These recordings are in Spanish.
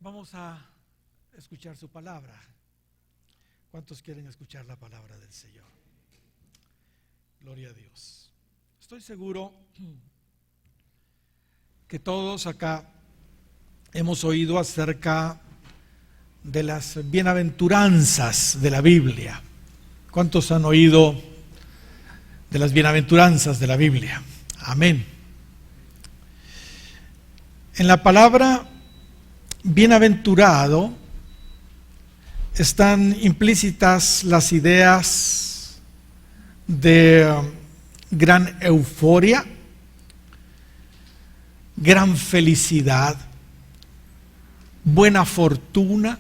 Vamos a escuchar su palabra. ¿Cuántos quieren escuchar la palabra del Señor? Gloria a Dios. Estoy seguro que todos acá hemos oído acerca de las bienaventuranzas de la Biblia. ¿Cuántos han oído de las bienaventuranzas de la Biblia? Amén. En la palabra bienaventurado están implícitas las ideas de gran euforia, gran felicidad, buena fortuna,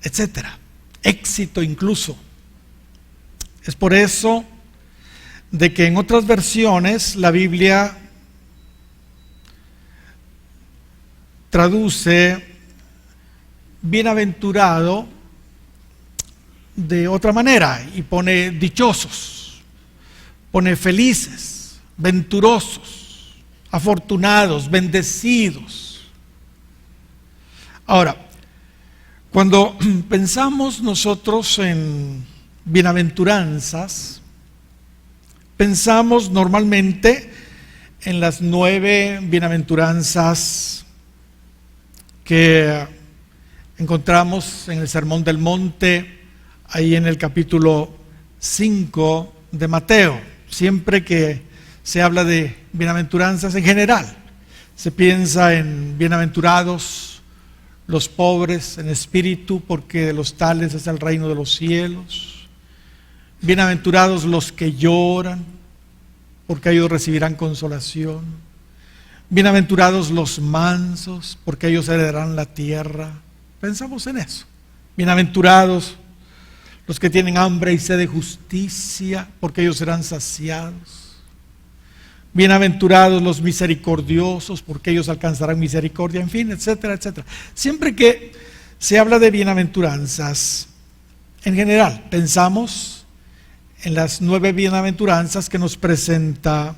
etcétera, éxito incluso. Es por eso de que en otras versiones la Biblia traduce bienaventurado de otra manera y pone dichosos, pone felices, venturosos, afortunados, bendecidos. Ahora, cuando pensamos nosotros en bienaventuranzas, pensamos normalmente en las 9 bienaventuranzas que encontramos en el Sermón del Monte, ahí en el capítulo 5 de Mateo. Siempre que se habla de bienaventuranzas en general, se piensa en bienaventurados los pobres en espíritu, porque de los tales es el reino de los cielos. Bienaventurados los que lloran, porque ellos recibirán consolación. Bienaventurados los mansos, porque ellos heredarán la tierra. Pensamos en eso. Bienaventurados los que tienen hambre y sed de justicia, porque ellos serán saciados. Bienaventurados los misericordiosos, porque ellos alcanzarán misericordia, en fin, etcétera, etcétera. Siempre que se habla de bienaventuranzas, en general, pensamos en las 9 bienaventuranzas que nos presenta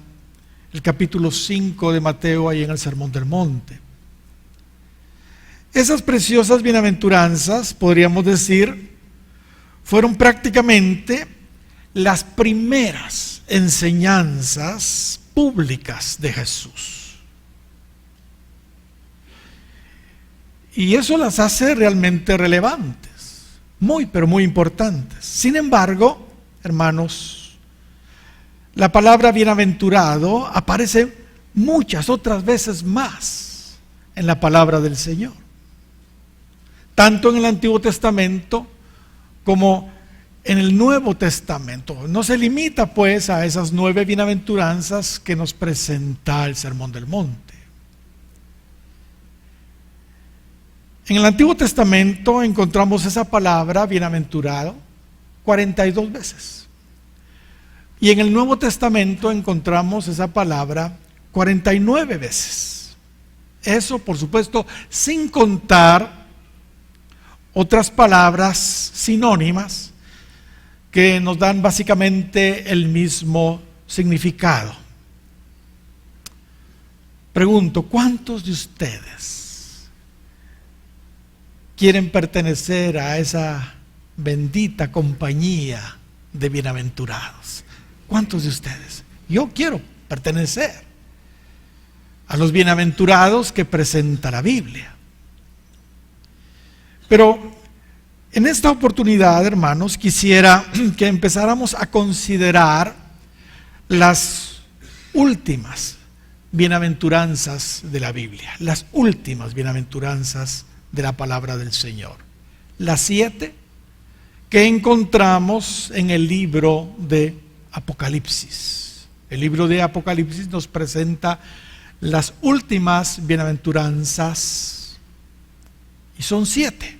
el capítulo 5 de Mateo, ahí en el Sermón del Monte. Esas preciosas bienaventuranzas, podríamos decir, fueron prácticamente las primeras enseñanzas públicas de Jesús. Y eso las hace realmente relevantes, muy, pero muy importantes. Sin embargo, hermanos, la palabra bienaventurado aparece muchas otras veces más en la palabra del Señor, tanto en el Antiguo Testamento como en el Nuevo Testamento. No se limita pues a esas 9 bienaventuranzas que nos presenta el Sermón del Monte. En el Antiguo Testamento encontramos esa palabra bienaventurado 42 veces. Y en el Nuevo Testamento encontramos esa palabra 49 veces. Eso, por supuesto, sin contar otras palabras sinónimas que nos dan básicamente el mismo significado. Pregunto, ¿cuántos de ustedes quieren pertenecer a esa bendita compañía de bienaventurados? ¿Cuántos de ustedes? Yo quiero pertenecer a los bienaventurados que presenta la Biblia. Pero en esta oportunidad, hermanos, quisiera que empezáramos a considerar las últimas bienaventuranzas de la Biblia, las últimas bienaventuranzas de la palabra del Señor. Las 7 que encontramos en el libro de Apocalipsis. El libro de Apocalipsis nos presenta las últimas bienaventuranzas y son 7.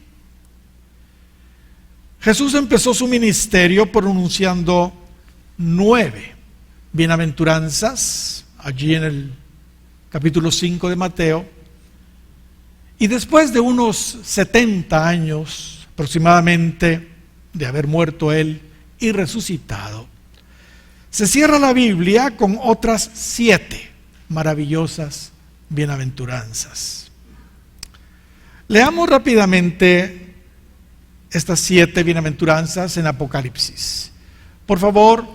Jesús empezó su ministerio pronunciando 9 bienaventuranzas allí en el capítulo 5 de Mateo, y después de unos 70 años aproximadamente de haber muerto él y resucitado, se cierra la Biblia con otras 7 maravillosas bienaventuranzas. Leamos rápidamente estas 7 bienaventuranzas en Apocalipsis. Por favor,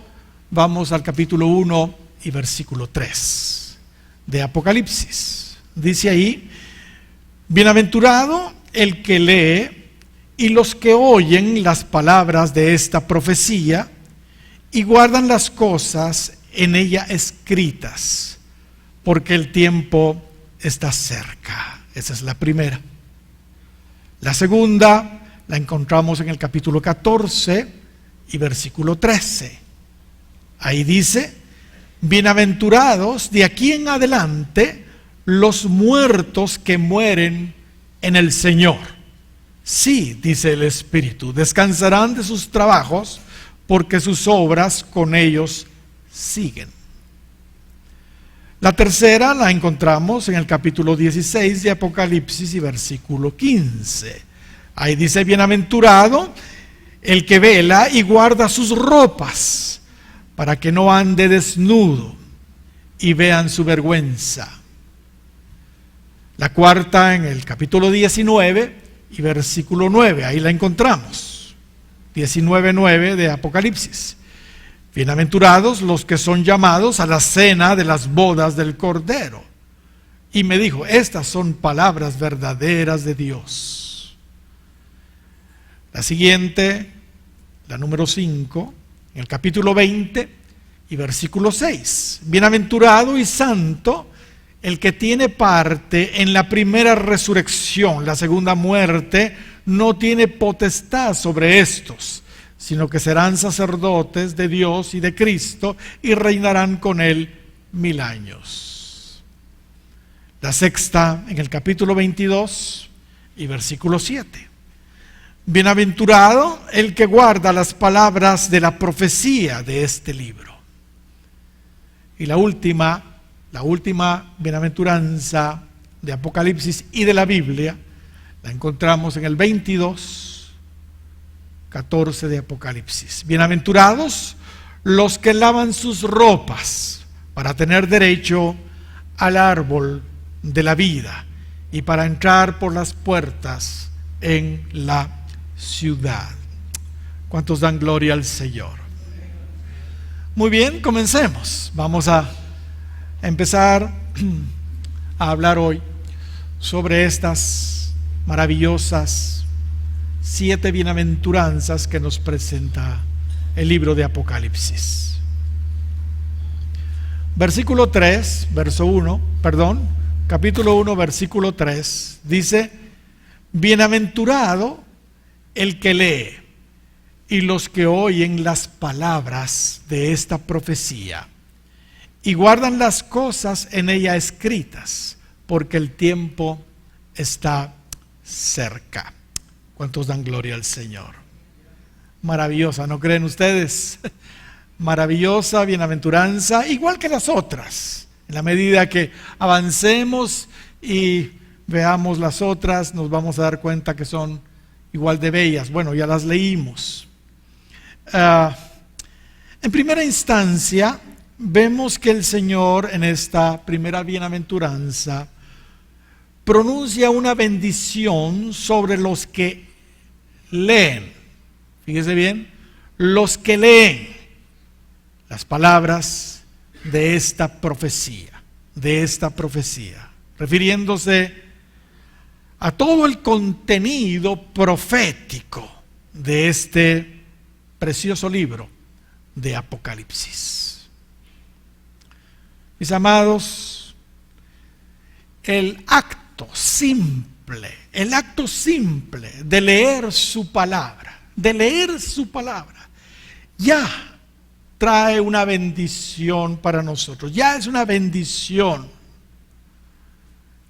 vamos al capítulo 1 y versículo 3 de Apocalipsis. Dice ahí: bienaventurado el que lee y los que oyen las palabras de esta profecía y guardan las cosas en ella escritas, porque el tiempo está cerca. Esa es la primera. La segunda la encontramos en el capítulo 14 y versículo 13. Ahí dice: bienaventurados de aquí en adelante los muertos que mueren en el Señor. Sí, dice el Espíritu, descansarán de sus trabajos, porque sus obras con ellos siguen. La tercera la encontramos en el capítulo 16 de Apocalipsis y versículo 15. Ahí dice: bienaventurado el que vela y guarda sus ropas, para que no ande desnudo y vean su vergüenza. La cuarta en el capítulo 19 y versículo 9, ahí la encontramos. 19:9 de Apocalipsis. Bienaventurados los que son llamados a la cena de las bodas del Cordero. Y me dijo: estas son palabras verdaderas de Dios. La siguiente, la número 5, en el capítulo 20 y versículo 6. Bienaventurado y santo el que tiene parte en la primera resurrección. La segunda muerte no tiene potestad sobre estos, sino que serán sacerdotes de Dios y de Cristo y reinarán con él 1000 años. La sexta en el capítulo 22 y versículo 7. Bienaventurado el que guarda las palabras de la profecía de este libro. Y la última bienaventuranza de Apocalipsis y de la Biblia la encontramos en el 22:14 de Apocalipsis. Bienaventurados los que lavan sus ropas para tener derecho al árbol de la vida y para entrar por las puertas en la ciudad. ¿Cuántos dan gloria al Señor? Muy bien, comencemos. Vamos a empezar a hablar hoy sobre estas maravillosas 7 bienaventuranzas que nos presenta el libro de Apocalipsis. Versículo 3, capítulo 1, versículo 3, dice: bienaventurado el que lee y los que oyen las palabras de esta profecía y guardan las cosas en ella escritas, porque el tiempo está cerca. ¿Cuántos dan gloria al Señor? Maravillosa, ¿no creen ustedes? Maravillosa bienaventuranza, igual que las otras. En la medida que avancemos y veamos las otras, nos vamos a dar cuenta que son igual de bellas. Bueno, ya las leímos. En primera instancia, vemos que el Señor en esta primera bienaventuranza pronuncia una bendición sobre los que leen. Fíjese bien, los que leen las palabras de esta profecía, refiriéndose a todo el contenido profético de este precioso libro de Apocalipsis. Mis amados, el acto simple de leer su palabra, ya trae una bendición para nosotros, ya es una bendición.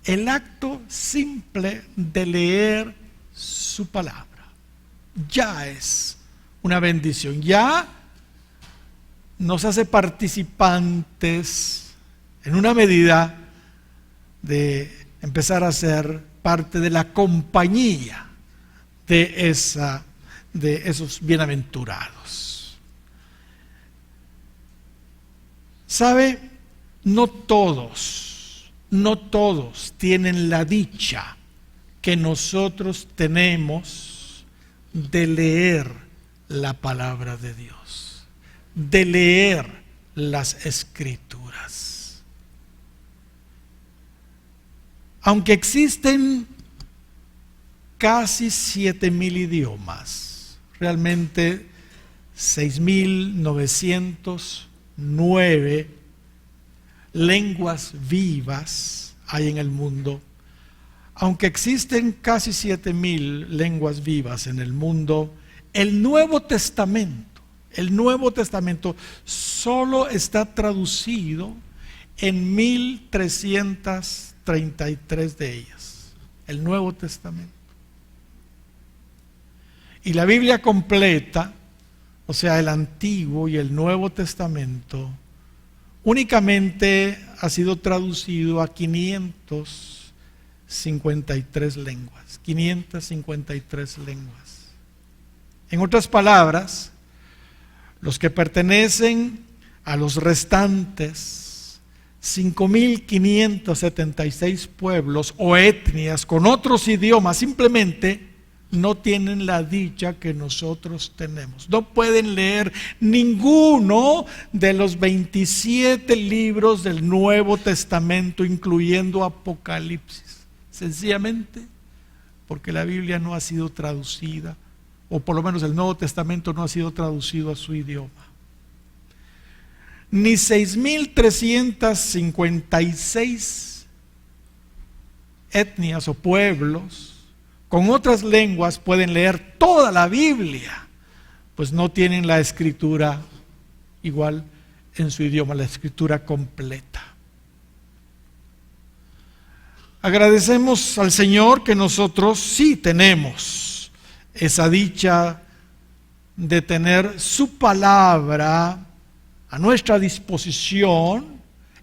El acto simple de leer su palabra ya es una bendición, ya nos hace participantes en una medida de empezar a ser parte de la compañía de esos bienaventurados. ¿Sabe? No todos tienen la dicha que nosotros tenemos de leer la palabra de Dios, de leer las Escrituras. Aunque existen casi 7,000 idiomas, realmente 6,909 lenguas vivas hay en el mundo. Aunque existen casi 7,000 lenguas vivas en el mundo, el Nuevo Testamento solo está traducido en 1,333 de ellas. El Nuevo Testamento. Y la Biblia completa, o sea, el Antiguo y el Nuevo Testamento, únicamente ha sido traducido a 553 lenguas. 553 lenguas. En otras palabras, los que pertenecen a los restantes 5,576 pueblos o etnias con otros idiomas simplemente no tienen la dicha que nosotros tenemos. No pueden leer ninguno de los 27 libros del Nuevo Testamento, incluyendo Apocalipsis. Sencillamente porque la Biblia no ha sido traducida, o por lo menos el Nuevo Testamento no ha sido traducido a su idioma. Ni 6,356 etnias o pueblos con otras lenguas pueden leer toda la Biblia, pues no tienen la escritura igual en su idioma, la escritura completa. Agradecemos al Señor que nosotros sí tenemos esa dicha de tener su palabra a nuestra disposición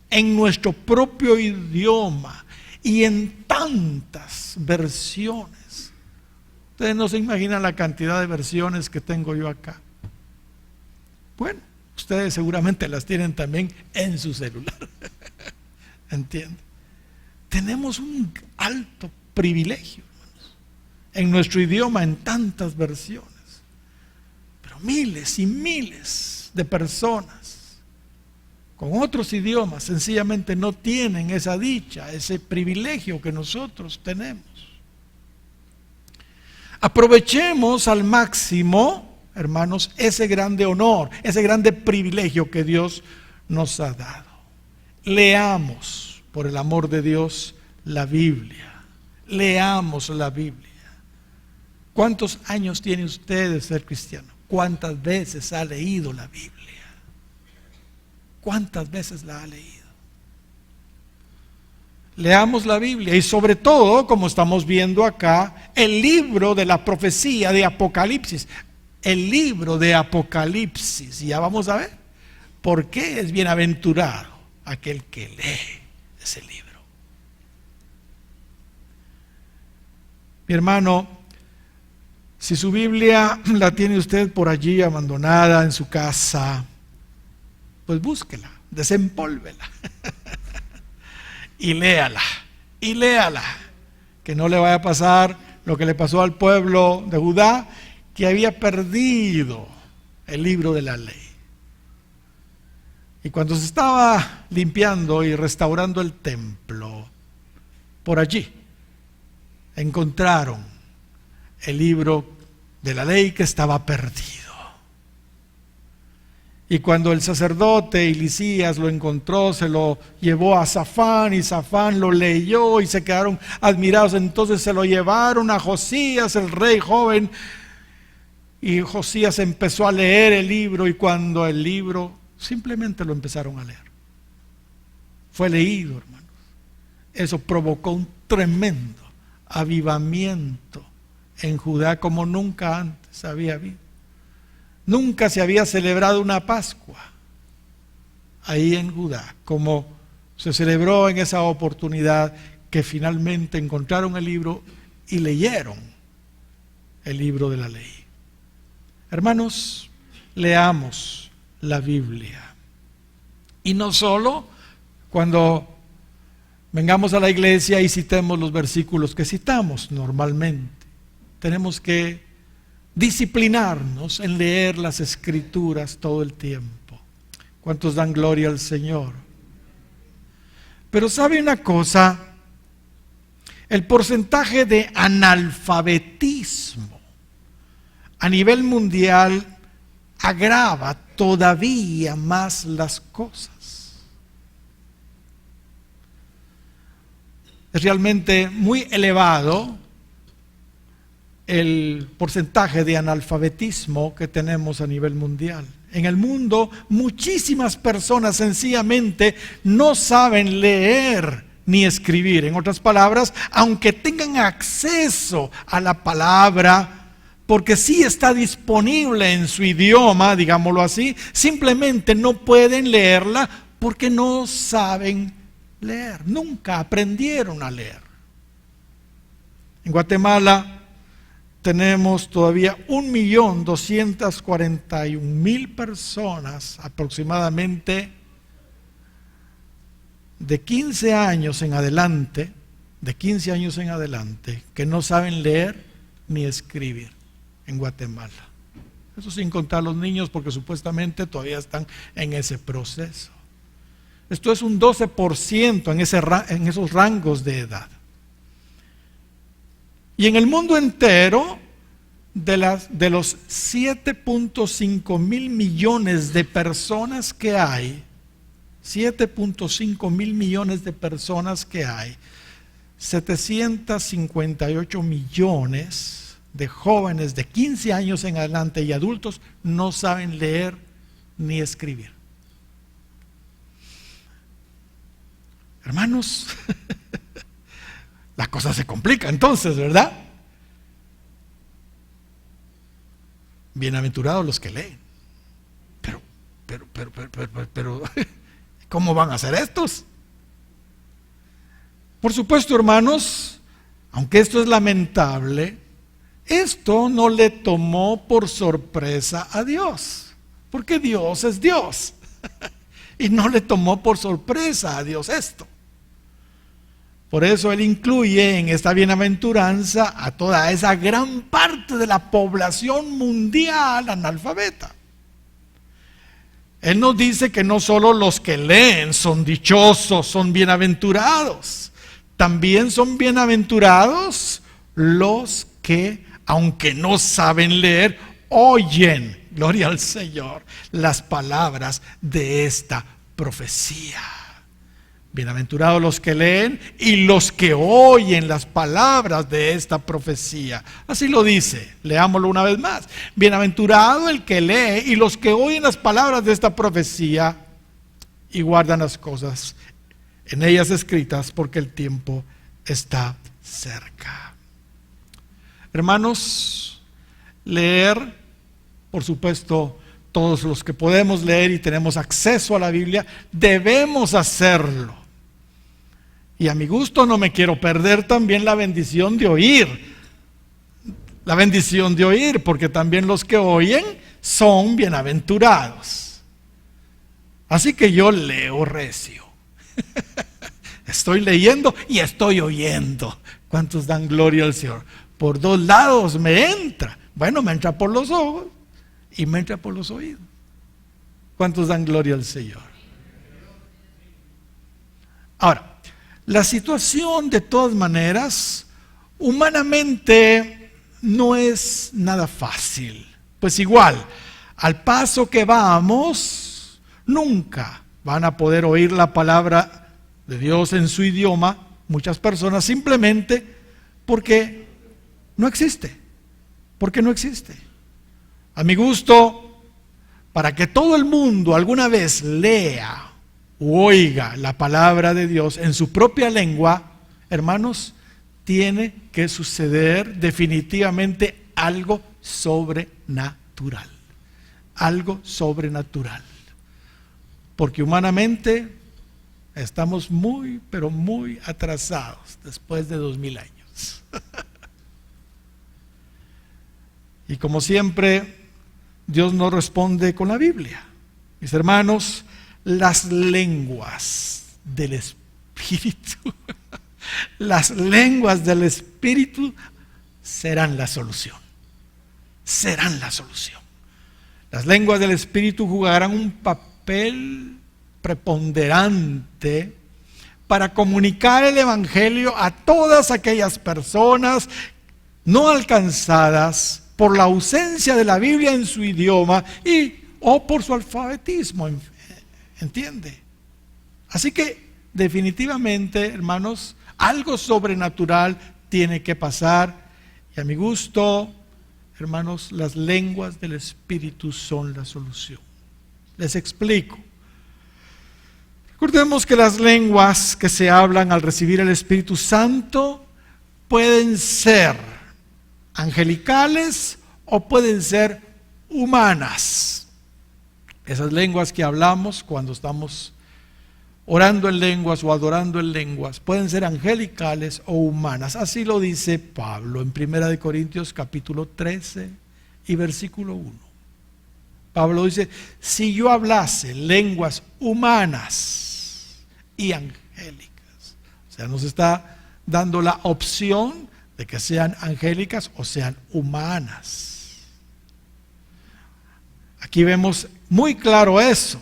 en nuestro propio idioma y en tantas versiones. Ustedes no se imaginan la cantidad de versiones que tengo yo acá. Bueno, ustedes seguramente las tienen también en su celular. ¿Entienden? Tenemos un alto privilegio, hermanos, en nuestro idioma, en tantas versiones. Pero miles y miles de personas con otros idiomas sencillamente no tienen esa dicha, ese privilegio que nosotros tenemos. Aprovechemos al máximo, hermanos, ese grande honor, ese grande privilegio que Dios nos ha dado. Leamos, por el amor de Dios, la Biblia. Leamos la Biblia. ¿Cuántos años tiene usted de ser cristiano? ¿Cuántas veces ha leído la Biblia? ¿Cuántas veces la ha leído? Leamos la Biblia y sobre todo, como estamos viendo acá, el libro de la profecía de Apocalipsis. El libro de Apocalipsis. Y ya vamos a ver por qué es bienaventurado aquel que lee ese libro. Mi hermano, si su Biblia la tiene usted por allí abandonada en su casa, pues búsquela, desempólvela y léala, que no le vaya a pasar lo que le pasó al pueblo de Judá, que había perdido el libro de la ley. Y cuando se estaba limpiando y restaurando el templo, por allí encontraron el libro de la ley que estaba perdido. Y cuando el sacerdote Hilcías lo encontró, se lo llevó a Safán, y Safán lo leyó y se quedaron admirados. Entonces se lo llevaron a Josías, el rey joven, y Josías empezó a leer el libro, y cuando el libro simplemente lo empezaron a leer, fue leído, hermanos, eso provocó un tremendo avivamiento en Judá como nunca antes había habido. Nunca se había celebrado una Pascua ahí en Judá como se celebró en esa oportunidad, que finalmente encontraron el libro y leyeron el libro de la ley. Hermanos, leamos la Biblia. Y no solo cuando vengamos a la iglesia y citemos los versículos que citamos normalmente. Tenemos que disciplinarnos en leer las Escrituras todo el tiempo. ¿Cuántos dan gloria al Señor? Pero ¿sabe una cosa? El porcentaje de analfabetismo a nivel mundial agrava todavía más las cosas. Es realmente muy elevado el porcentaje de analfabetismo que tenemos a nivel mundial. En el mundo, muchísimas personas sencillamente no saben leer ni escribir. En otras palabras, aunque tengan acceso a la palabra, porque sí está disponible en su idioma, digámoslo así, simplemente no pueden leerla porque no saben leer. Nunca aprendieron a leer. En Guatemala tenemos todavía 1.241.000 personas aproximadamente de 15 años en adelante, que no saben leer ni escribir en Guatemala. Eso sin contar los niños, porque supuestamente todavía están en ese proceso. Esto es un 12% en esos rangos de edad. Y en el mundo entero, de los 7.5 mil millones de personas que hay, 7.5 mil millones de personas que hay, 758 millones de jóvenes de 15 años en adelante y adultos no saben leer ni escribir. Hermanos, la cosa se complica entonces, ¿verdad? Bienaventurados los que leen. Pero, ¿cómo van a ser estos? Por supuesto, hermanos, aunque esto es lamentable, esto no le tomó por sorpresa a Dios, porque Dios es Dios, y no le tomó por sorpresa a Dios esto. Por eso Él incluye en esta bienaventuranza a toda esa gran parte de la población mundial analfabeta. Él nos dice que no solo los que leen son dichosos, son bienaventurados, también son bienaventurados los que, aunque no saben leer, oyen, gloria al Señor, las palabras de esta profecía. Bienaventurados los que leen y los que oyen las palabras de esta profecía. Así lo dice, leámoslo una vez más. Bienaventurado el que lee y los que oyen las palabras de esta profecía y guardan las cosas en ellas escritas, porque el tiempo está cerca. Hermanos, leer, por supuesto, todos los que podemos leer y tenemos acceso a la Biblia, debemos hacerlo. Y a mi gusto no me quiero perder también la bendición de oír. La bendición de oír, porque también los que oyen son bienaventurados. Así que yo leo recio. Estoy leyendo y estoy oyendo. ¿Cuántos dan gloria al Señor? Por dos lados me entra. Bueno, me entra por los ojos y me entra por los oídos. ¿Cuántos dan gloria al Señor? Ahora, la situación de todas maneras, humanamente no es nada fácil. Pues igual, al paso que vamos, nunca van a poder oír la palabra de Dios en su idioma muchas personas, simplemente porque no existe. Porque no existe. A mi gusto, para que todo el mundo alguna vez lea o oiga la palabra de Dios en su propia lengua, hermanos, tiene que suceder definitivamente algo sobrenatural. Algo sobrenatural. Porque humanamente estamos muy, pero muy atrasados después de 2000 años. Y como siempre, Dios nos responde con la Biblia. Mis hermanos, las lenguas del Espíritu Espíritu, las lenguas del Espíritu serán la solución. Serán la solución. Las lenguas del Espíritu jugarán un papel preponderante para comunicar el Evangelio a todas aquellas personas no alcanzadas por la ausencia de la Biblia en su idioma o por su alfabetismo, ¿entiende? Así que definitivamente, hermanos, algo sobrenatural tiene que pasar, y a mi gusto, hermanos, las lenguas del Espíritu son la solución. Les explico. Recordemos que las lenguas que se hablan al recibir el Espíritu Santo pueden ser angelicales o pueden ser humanas. Esas lenguas que hablamos cuando estamos orando en lenguas o adorando en lenguas pueden ser angelicales o humanas. Así lo dice Pablo en 1 Corintios capítulo 13 y versículo 1. Pablo dice: si yo hablase lenguas humanas y angélicas. O sea, nos está dando la opción de que sean angélicas o sean humanas. Aquí vemos muy claro eso.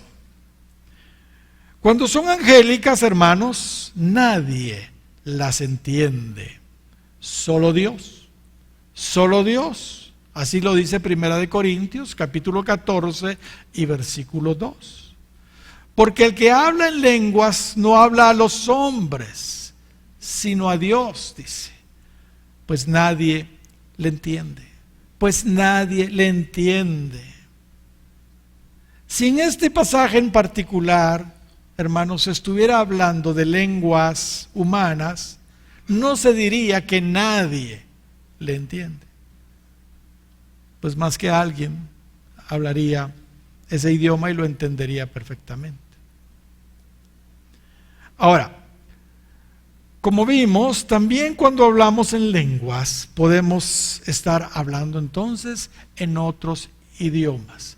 Cuando son angélicas, hermanos, nadie las entiende. Solo Dios. Solo Dios. Así lo dice 1 Corintios, capítulo 14 y versículo 2. Porque el que habla en lenguas no habla a los hombres, sino a Dios, dice. Pues nadie le entiende. Pues nadie le entiende. Si en este pasaje en particular, hermanos, se estuviera hablando de lenguas humanas, no se diría que nadie le entiende. Pues más que alguien hablaría ese idioma y lo entendería perfectamente. Ahora, como vimos, también cuando hablamos en lenguas, podemos estar hablando entonces en otros idiomas,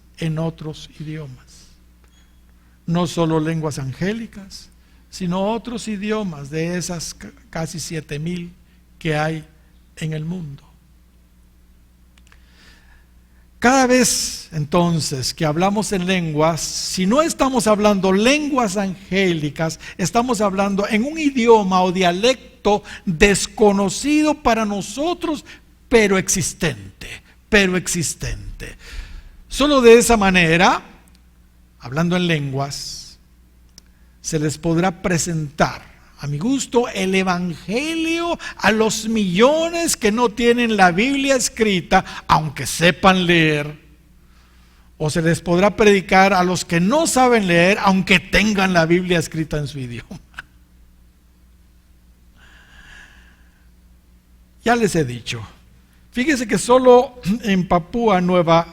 No solo lenguas angélicas, sino otros idiomas de esas casi 7,000 que hay en el mundo. Cada vez entonces que hablamos en lenguas, si no estamos hablando lenguas angélicas, estamos hablando en un idioma o dialecto desconocido para nosotros, pero existente. Solo de esa manera, hablando en lenguas, se les podrá presentar, a mi gusto, el Evangelio a los millones que no tienen la Biblia escrita, aunque sepan leer. O se les podrá predicar a los que no saben leer, aunque tengan la Biblia escrita en su idioma. Ya les he dicho, fíjense que solo en Papúa Nueva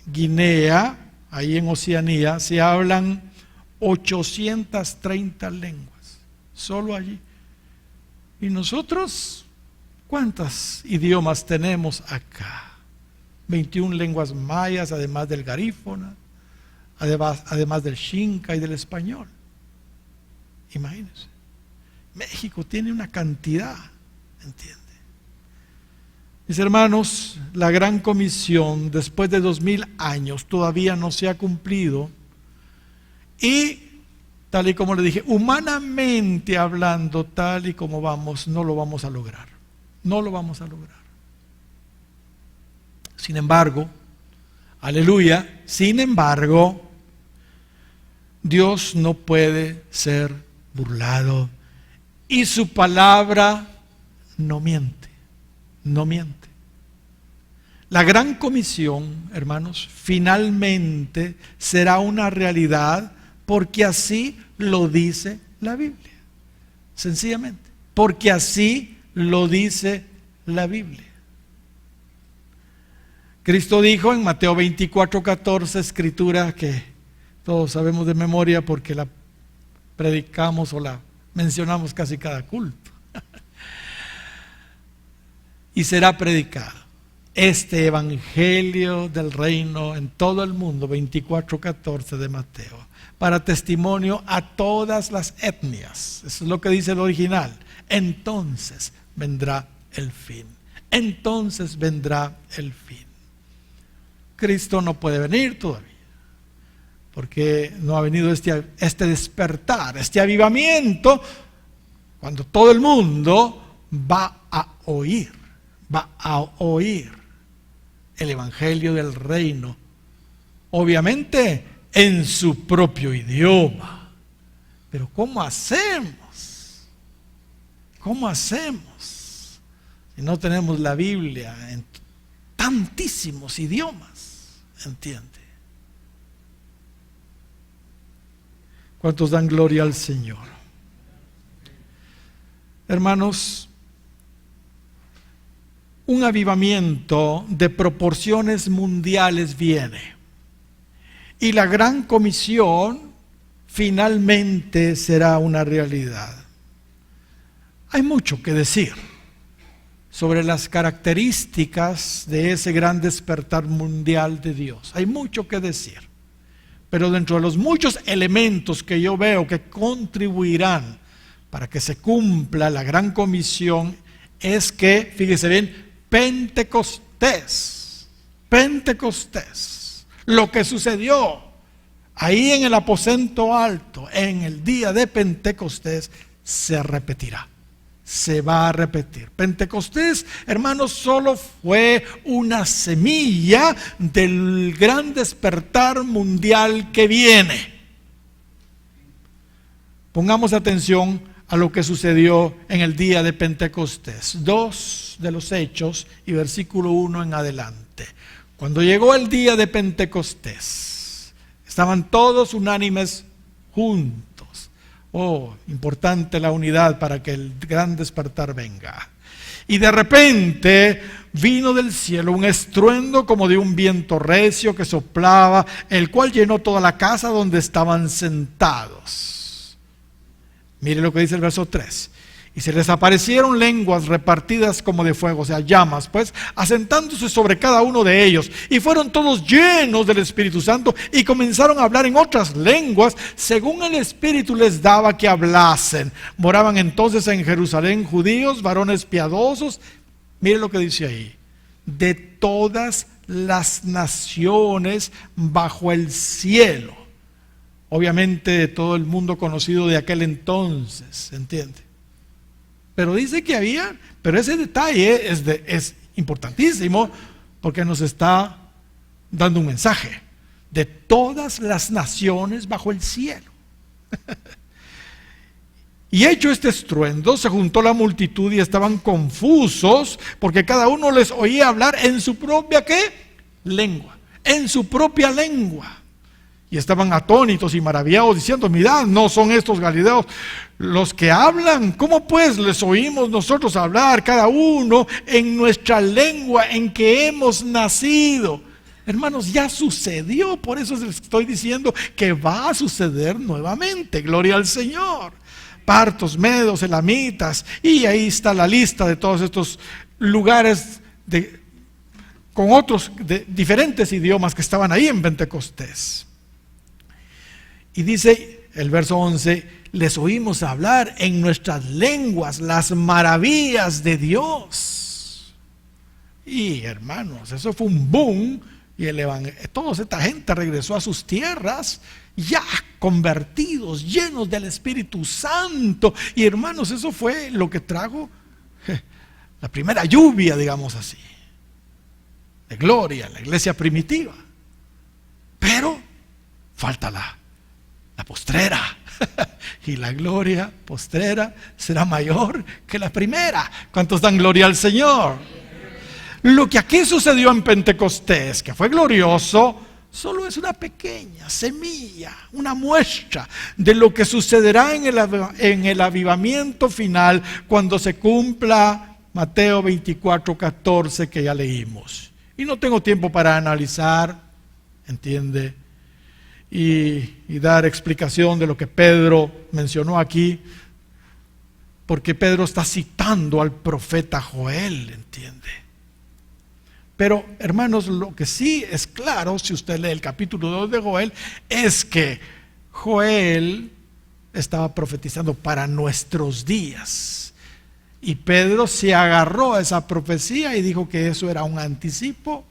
Guinea, ahí en Oceanía, se hablan 830 lenguas. Solo allí. ¿Y nosotros cuántos idiomas tenemos acá? 21 lenguas mayas, además del garífona, además del xinca y del español. Imagínense. México tiene una cantidad, ¿entiende? Mis hermanos, la gran comisión después de 2000 años todavía no se ha cumplido y tal y como le dije, humanamente hablando, tal y como vamos, no lo vamos a lograr. No lo vamos a lograr. Sin embargo, aleluya, sin embargo, Dios no puede ser burlado y su palabra no miente, no miente. La gran comisión, hermanos, finalmente será una realidad porque así lo dice la Biblia. Sencillamente, porque así lo dice la Biblia. Cristo dijo en Mateo 24:14, escritura que todos sabemos de memoria porque la predicamos o la mencionamos casi cada culto. Y será predicado. este evangelio del reino en todo el mundo, 24:14 de Mateo, para testimonio a todas las etnias. Eso es lo que dice el original. Entonces vendrá el fin. Entonces vendrá el fin. Cristo no puede venir todavía, porque no ha venido este despertar, este avivamiento, cuando todo el mundo va a oír el evangelio del reino, obviamente en su propio idioma. Pero ¿cómo hacemos? ¿Cómo hacemos si no tenemos la Biblia en tantísimos idiomas? ¿Entiende? ¿Cuántos dan gloria al Señor? Hermanos, un avivamiento de proporciones mundiales viene, y la gran comisión finalmente será una realidad. Hay mucho que decir sobre las características de ese gran despertar mundial de Dios. Hay mucho que decir, pero dentro de los muchos elementos que yo veo que contribuirán para que se cumpla la gran comisión es que, fíjese bien, Pentecostés, lo que sucedió ahí en el aposento alto en el día de Pentecostés se repetirá, se va a repetir. Pentecostés, hermanos, solo fue una semilla del gran despertar mundial que viene. Pongamos atención a lo que sucedió en el día de Pentecostés. 2 de los Hechos y versículo 1 en adelante. Cuando llegó el día de Pentecostés, estaban todos unánimes juntos. Oh, importante la unidad para que el gran despertar venga. Y de repente vino del cielo un estruendo como de un viento recio que soplaba, el cual llenó toda la casa donde estaban sentados. Mire lo que dice el verso 3. Y se les aparecieron lenguas repartidas como de fuego, o sea, llamas, pues, asentándose sobre cada uno de ellos. Y fueron todos llenos del Espíritu Santo y comenzaron a hablar en otras lenguas, según el Espíritu les daba que hablasen. Moraban entonces en Jerusalén judíos, varones piadosos. Mire lo que dice ahí. De todas las naciones bajo el cielo. Obviamente de todo el mundo conocido de aquel entonces, ¿entiende? Pero dice que había, pero ese detalle es importantísimo, porque nos está dando un mensaje. De todas las naciones bajo el cielo. Y hecho este estruendo, se juntó la multitud y estaban confusos, porque cada uno les oía hablar en su propia, ¿qué? Lengua. En su propia lengua. Y estaban atónitos y maravillados, diciendo: mirad, ¿no son estos galileos los que hablan? ¿Cómo pues les oímos nosotros hablar, cada uno en nuestra lengua en que hemos nacido? Hermanos, ya sucedió, por eso les estoy diciendo que va a suceder nuevamente. Gloria al Señor. Partos, medos, elamitas, y ahí está la lista de todos estos lugares con otros de diferentes idiomas que estaban ahí en Pentecostés. Y dice el verso 11: les oímos hablar en nuestras lenguas las maravillas de Dios. Y hermanos, eso fue un boom. Y toda esta gente regresó a sus tierras ya convertidos, llenos del Espíritu Santo. Y hermanos, eso fue lo que trajo la primera lluvia, digamos así, de gloria en la iglesia primitiva. Pero falta la postrera. Y la gloria postrera será mayor que la primera. ¿Cuántos dan gloria al Señor? Lo que aquí sucedió en Pentecostés, que fue glorioso, solo es una pequeña semilla, una muestra de lo que sucederá en el avivamiento final cuando se cumpla Mateo 24:14 que ya leímos. Y no tengo tiempo para analizar, ¿entiende? Y dar explicación de lo que Pedro mencionó aquí, porque Pedro está citando al profeta Joel, ¿entiende? Pero, hermanos, lo que sí es claro, si usted lee el capítulo 2 de Joel, es que Joel estaba profetizando para nuestros días. Y Pedro se agarró a esa profecía y dijo que eso era un anticipo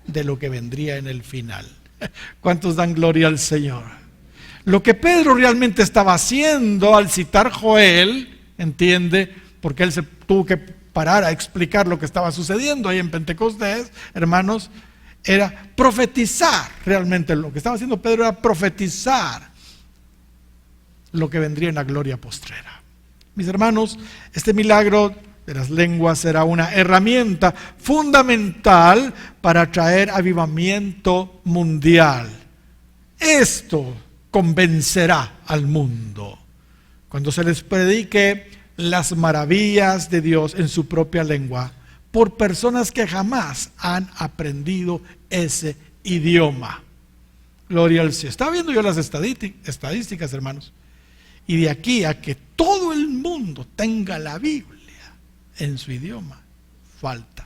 de lo que vendría en el final. ¿Cuántos dan gloria al Señor? Lo que Pedro realmente estaba haciendo al citar Joel, entiende, porque él se tuvo que parar a explicar lo que estaba sucediendo ahí en Pentecostés, hermanos, era profetizar. Realmente lo que estaba haciendo Pedro era profetizar lo que vendría en la gloria postrera. Mis hermanos, este milagro de las lenguas será una herramienta fundamental para traer avivamiento mundial. Esto convencerá al mundo cuando se les predique las maravillas de Dios en su propia lengua por personas que jamás han aprendido ese idioma. Gloria al Señor. Estaba viendo yo las estadísticas, hermanos, y de aquí a que todo el mundo tenga la Biblia en su idioma, falta.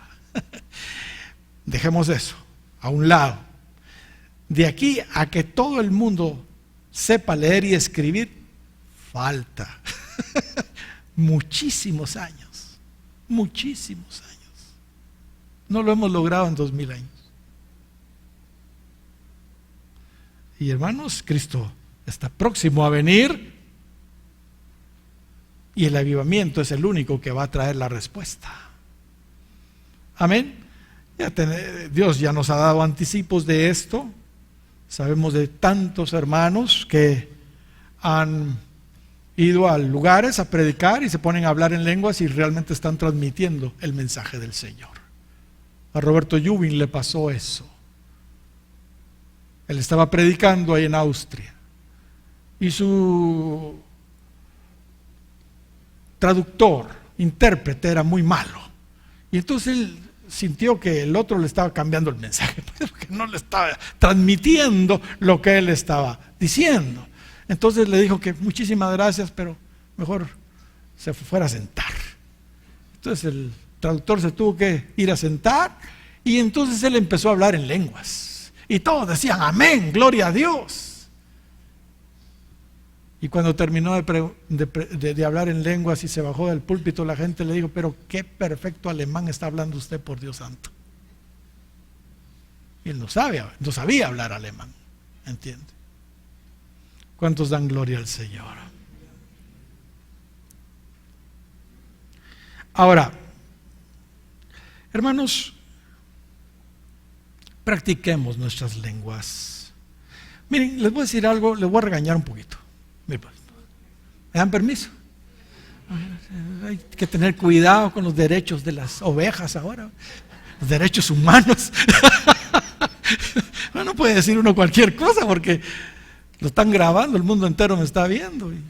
Dejemos eso a un lado. De aquí a que todo el mundo sepa leer y escribir, falta. Muchísimos años. No lo hemos logrado en 2000 años. Y hermanos, Cristo está próximo a venir y el avivamiento es el único que va a traer la respuesta. Amén. Dios ya nos ha dado anticipos de esto. Sabemos de tantos hermanos que han ido a lugares a predicar y se ponen a hablar en lenguas y realmente están transmitiendo el mensaje del Señor. A Roberto Jubin le pasó eso. Él estaba predicando ahí en Austria y su traductor, intérprete, era muy malo. Y entonces él sintió que el otro le estaba cambiando el mensaje, porque no le estaba transmitiendo lo que él estaba diciendo. Entonces le dijo que muchísimas gracias, pero mejor se fuera a sentar. Entonces el traductor se tuvo que ir a sentar y entonces él empezó a hablar en lenguas. Y todos decían amén, gloria a Dios. Y cuando terminó de hablar en lenguas y se bajó del púlpito, la gente le dijo, pero qué perfecto alemán está hablando usted, por Dios santo. Y él no sabía hablar alemán, ¿entiende? ¿Cuántos dan gloria al Señor? Ahora, hermanos, practiquemos nuestras lenguas. Miren, les voy a decir algo, les voy a regañar un poquito. ¿Me dan permiso? Hay que tener cuidado con los derechos de las ovejas ahora, los derechos humanos. No puede decir uno cualquier cosa porque lo están grabando, el mundo entero me está viendo. Y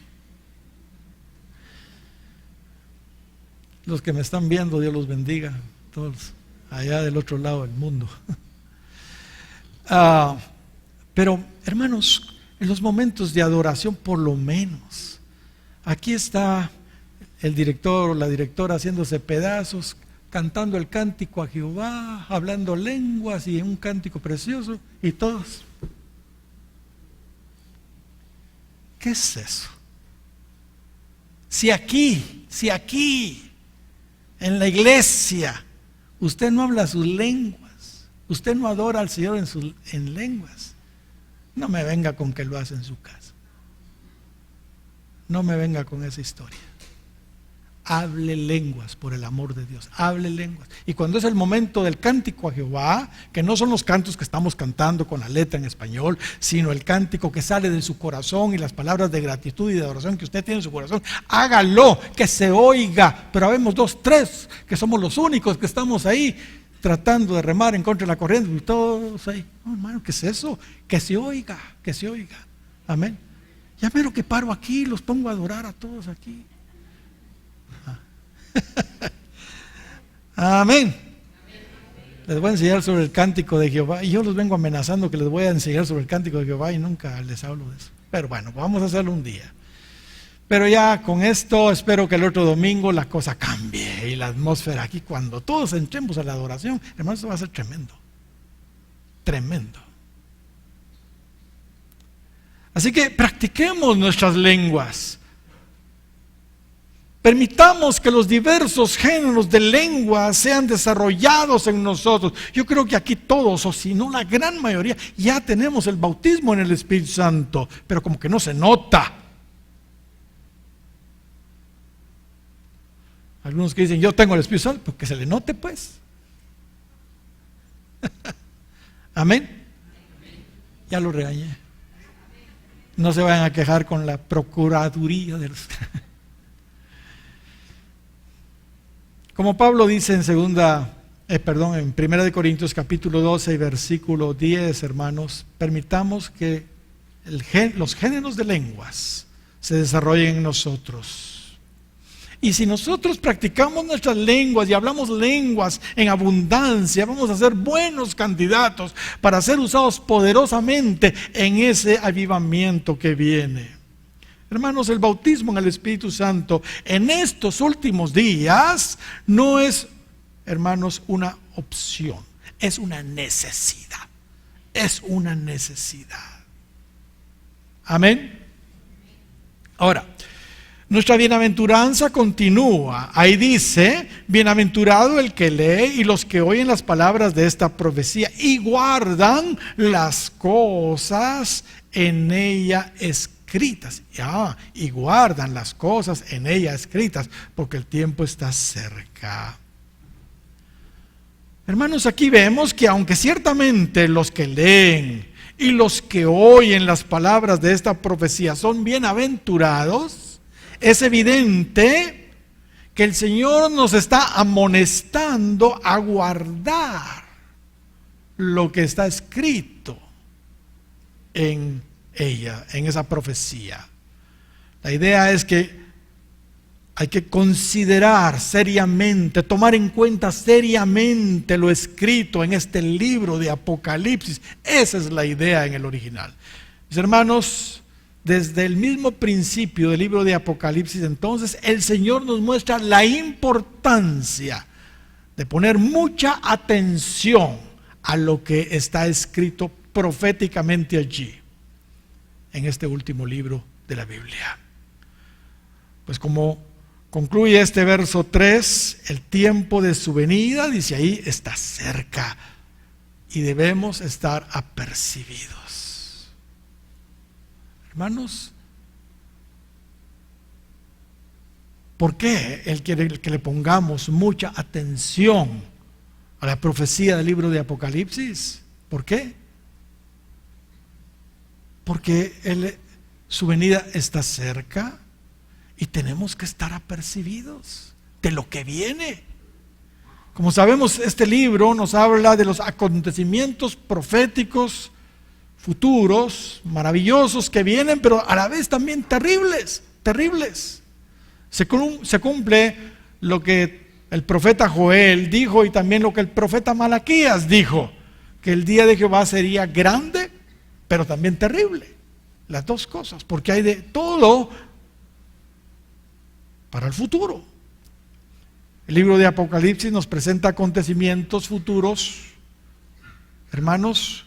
los que me están viendo, Dios los bendiga, todos allá del otro lado del mundo. Pero, hermanos, en los momentos de adoración, por lo menos, aquí está el director o la directora haciéndose pedazos, cantando el cántico a Jehová, hablando lenguas y un cántico precioso, y todos. ¿Qué es eso? Si aquí, en la iglesia, usted no habla sus lenguas, usted no adora al Señor en lenguas, no me venga con que lo hace en su casa. No me venga con esa historia. Hable lenguas, por el amor de Dios, hable lenguas. Y cuando es el momento del cántico a Jehová, que no son los cantos que estamos cantando con la letra en español, sino el cántico que sale de su corazón y las palabras de gratitud y de adoración que usted tiene en su corazón, hágalo, que se oiga. Pero habemos 2, 3, que somos los únicos que estamos ahí tratando de remar en contra de la corriente y todos ahí. No, hermano, ¿qué es eso? Que se oiga, que se oiga. Amén. Ya mero que paro aquí, los pongo a adorar a todos aquí. Amén. Les voy a enseñar sobre el cántico de Jehová. Y yo los vengo amenazando que les voy a enseñar sobre el cántico de Jehová y nunca les hablo de eso. Pero bueno, vamos a hacerlo un día. Pero ya con esto espero que el otro domingo la cosa cambie y la atmósfera aquí, cuando todos entremos a la adoración, hermanos, eso va a ser tremendo. Tremendo. Así que practiquemos nuestras lenguas. Permitamos que los diversos géneros de lengua sean desarrollados en nosotros. Yo creo que aquí todos, o si no la gran mayoría, ya tenemos el bautismo en el Espíritu Santo, pero como que no se nota. Algunos que dicen, yo tengo el Espíritu Santo, pues que se le note pues. Amén. Ya lo regañé. No se vayan a quejar con la procuraduría de los... Como Pablo dice en 1 de Corintios capítulo 12 y versículo 10, hermanos, permitamos que los géneros de lenguas se desarrollen en nosotros. Y si nosotros practicamos nuestras lenguas y hablamos lenguas en abundancia, vamos a ser buenos candidatos para ser usados poderosamente en ese avivamiento que viene. Hermanos, el bautismo en el Espíritu Santo en estos últimos días no es, hermanos, una opción, es una necesidad. Es una necesidad. Amén. Ahora, nuestra bienaventuranza continúa. Ahí dice, bienaventurado el que lee y los que oyen las palabras de esta profecía y guardan las cosas en ella escritas. Y guardan las cosas en ella escritas, porque el tiempo está cerca. Hermanos, aquí vemos que aunque ciertamente los que leen y los que oyen las palabras de esta profecía son bienaventurados, es evidente que el Señor nos está amonestando a guardar lo que está escrito en ella, en esa profecía. La idea es que hay que considerar seriamente, tomar en cuenta seriamente lo escrito en este libro de Apocalipsis. Esa es la idea en el original. Mis hermanos, desde el mismo principio del libro de Apocalipsis, entonces, el Señor nos muestra la importancia de poner mucha atención a lo que está escrito proféticamente allí, en este último libro de la Biblia. Pues como concluye este verso 3, el tiempo de su venida, dice ahí, está cerca y debemos estar apercibidos. Hermanos, ¿por qué Él quiere que le pongamos mucha atención a la profecía del libro de Apocalipsis? ¿Por qué? Porque su venida está cerca y tenemos que estar apercibidos de lo que viene. Como sabemos, este libro nos habla de los acontecimientos proféticos futuros, maravillosos que vienen, pero a la vez también terribles, terribles. Se cumple lo que el profeta Joel dijo y también lo que el profeta Malaquías dijo, que el día de Jehová sería grande, pero también terrible. Las dos cosas, porque hay de todo para el futuro. El libro de Apocalipsis nos presenta acontecimientos futuros, hermanos,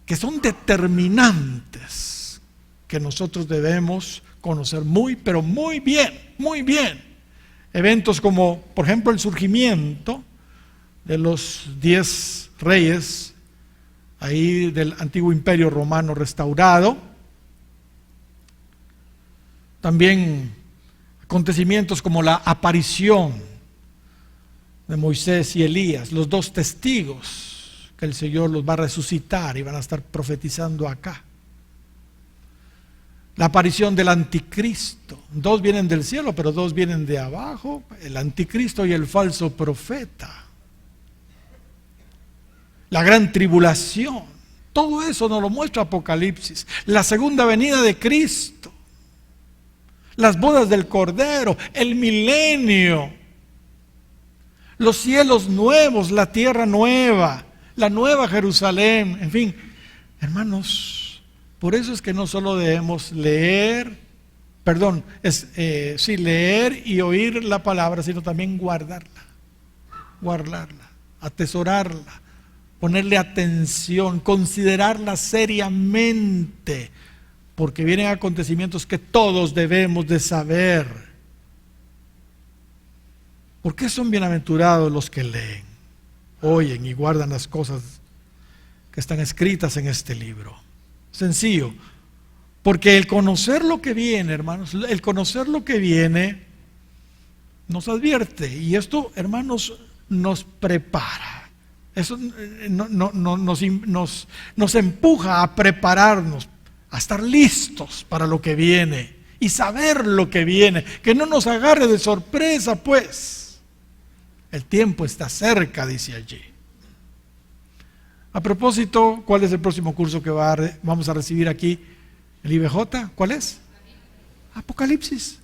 que son determinantes, que nosotros debemos conocer muy, pero muy bien, muy bien. Eventos como, por ejemplo, el surgimiento de los 10 reyes, ahí del antiguo imperio romano restaurado. También acontecimientos como la aparición de Moisés y Elías, los dos testigos, que el Señor los va a resucitar y van a estar profetizando acá. La aparición del anticristo. 2 vienen del cielo, pero 2 vienen de abajo. El anticristo y el falso profeta. La gran tribulación. Todo eso nos lo muestra Apocalipsis. La segunda venida de Cristo. Las bodas del Cordero. El milenio. Los cielos nuevos, la tierra nueva. La nueva Jerusalén, en fin, hermanos, por eso es que no solo debemos leer perdón, es sí, leer y oír la palabra, sino también guardarla, atesorarla, ponerle atención, considerarla seriamente, porque vienen acontecimientos que todos debemos de saber. ¿Por qué son bienaventurados los que leen, oyen y guardan las cosas que están escritas en este libro? Sencillo, porque el conocer lo que viene, hermanos, el conocer lo que viene nos advierte, y esto, hermanos, nos prepara. Eso nos empuja a prepararnos, a estar listos para lo que viene y saber lo que viene, que no nos agarre de sorpresa, pues. El tiempo está cerca, dice allí. A propósito, ¿cuál es el próximo curso que vamos a recibir aquí? ¿El IBJ? ¿Cuál es? Apocalipsis.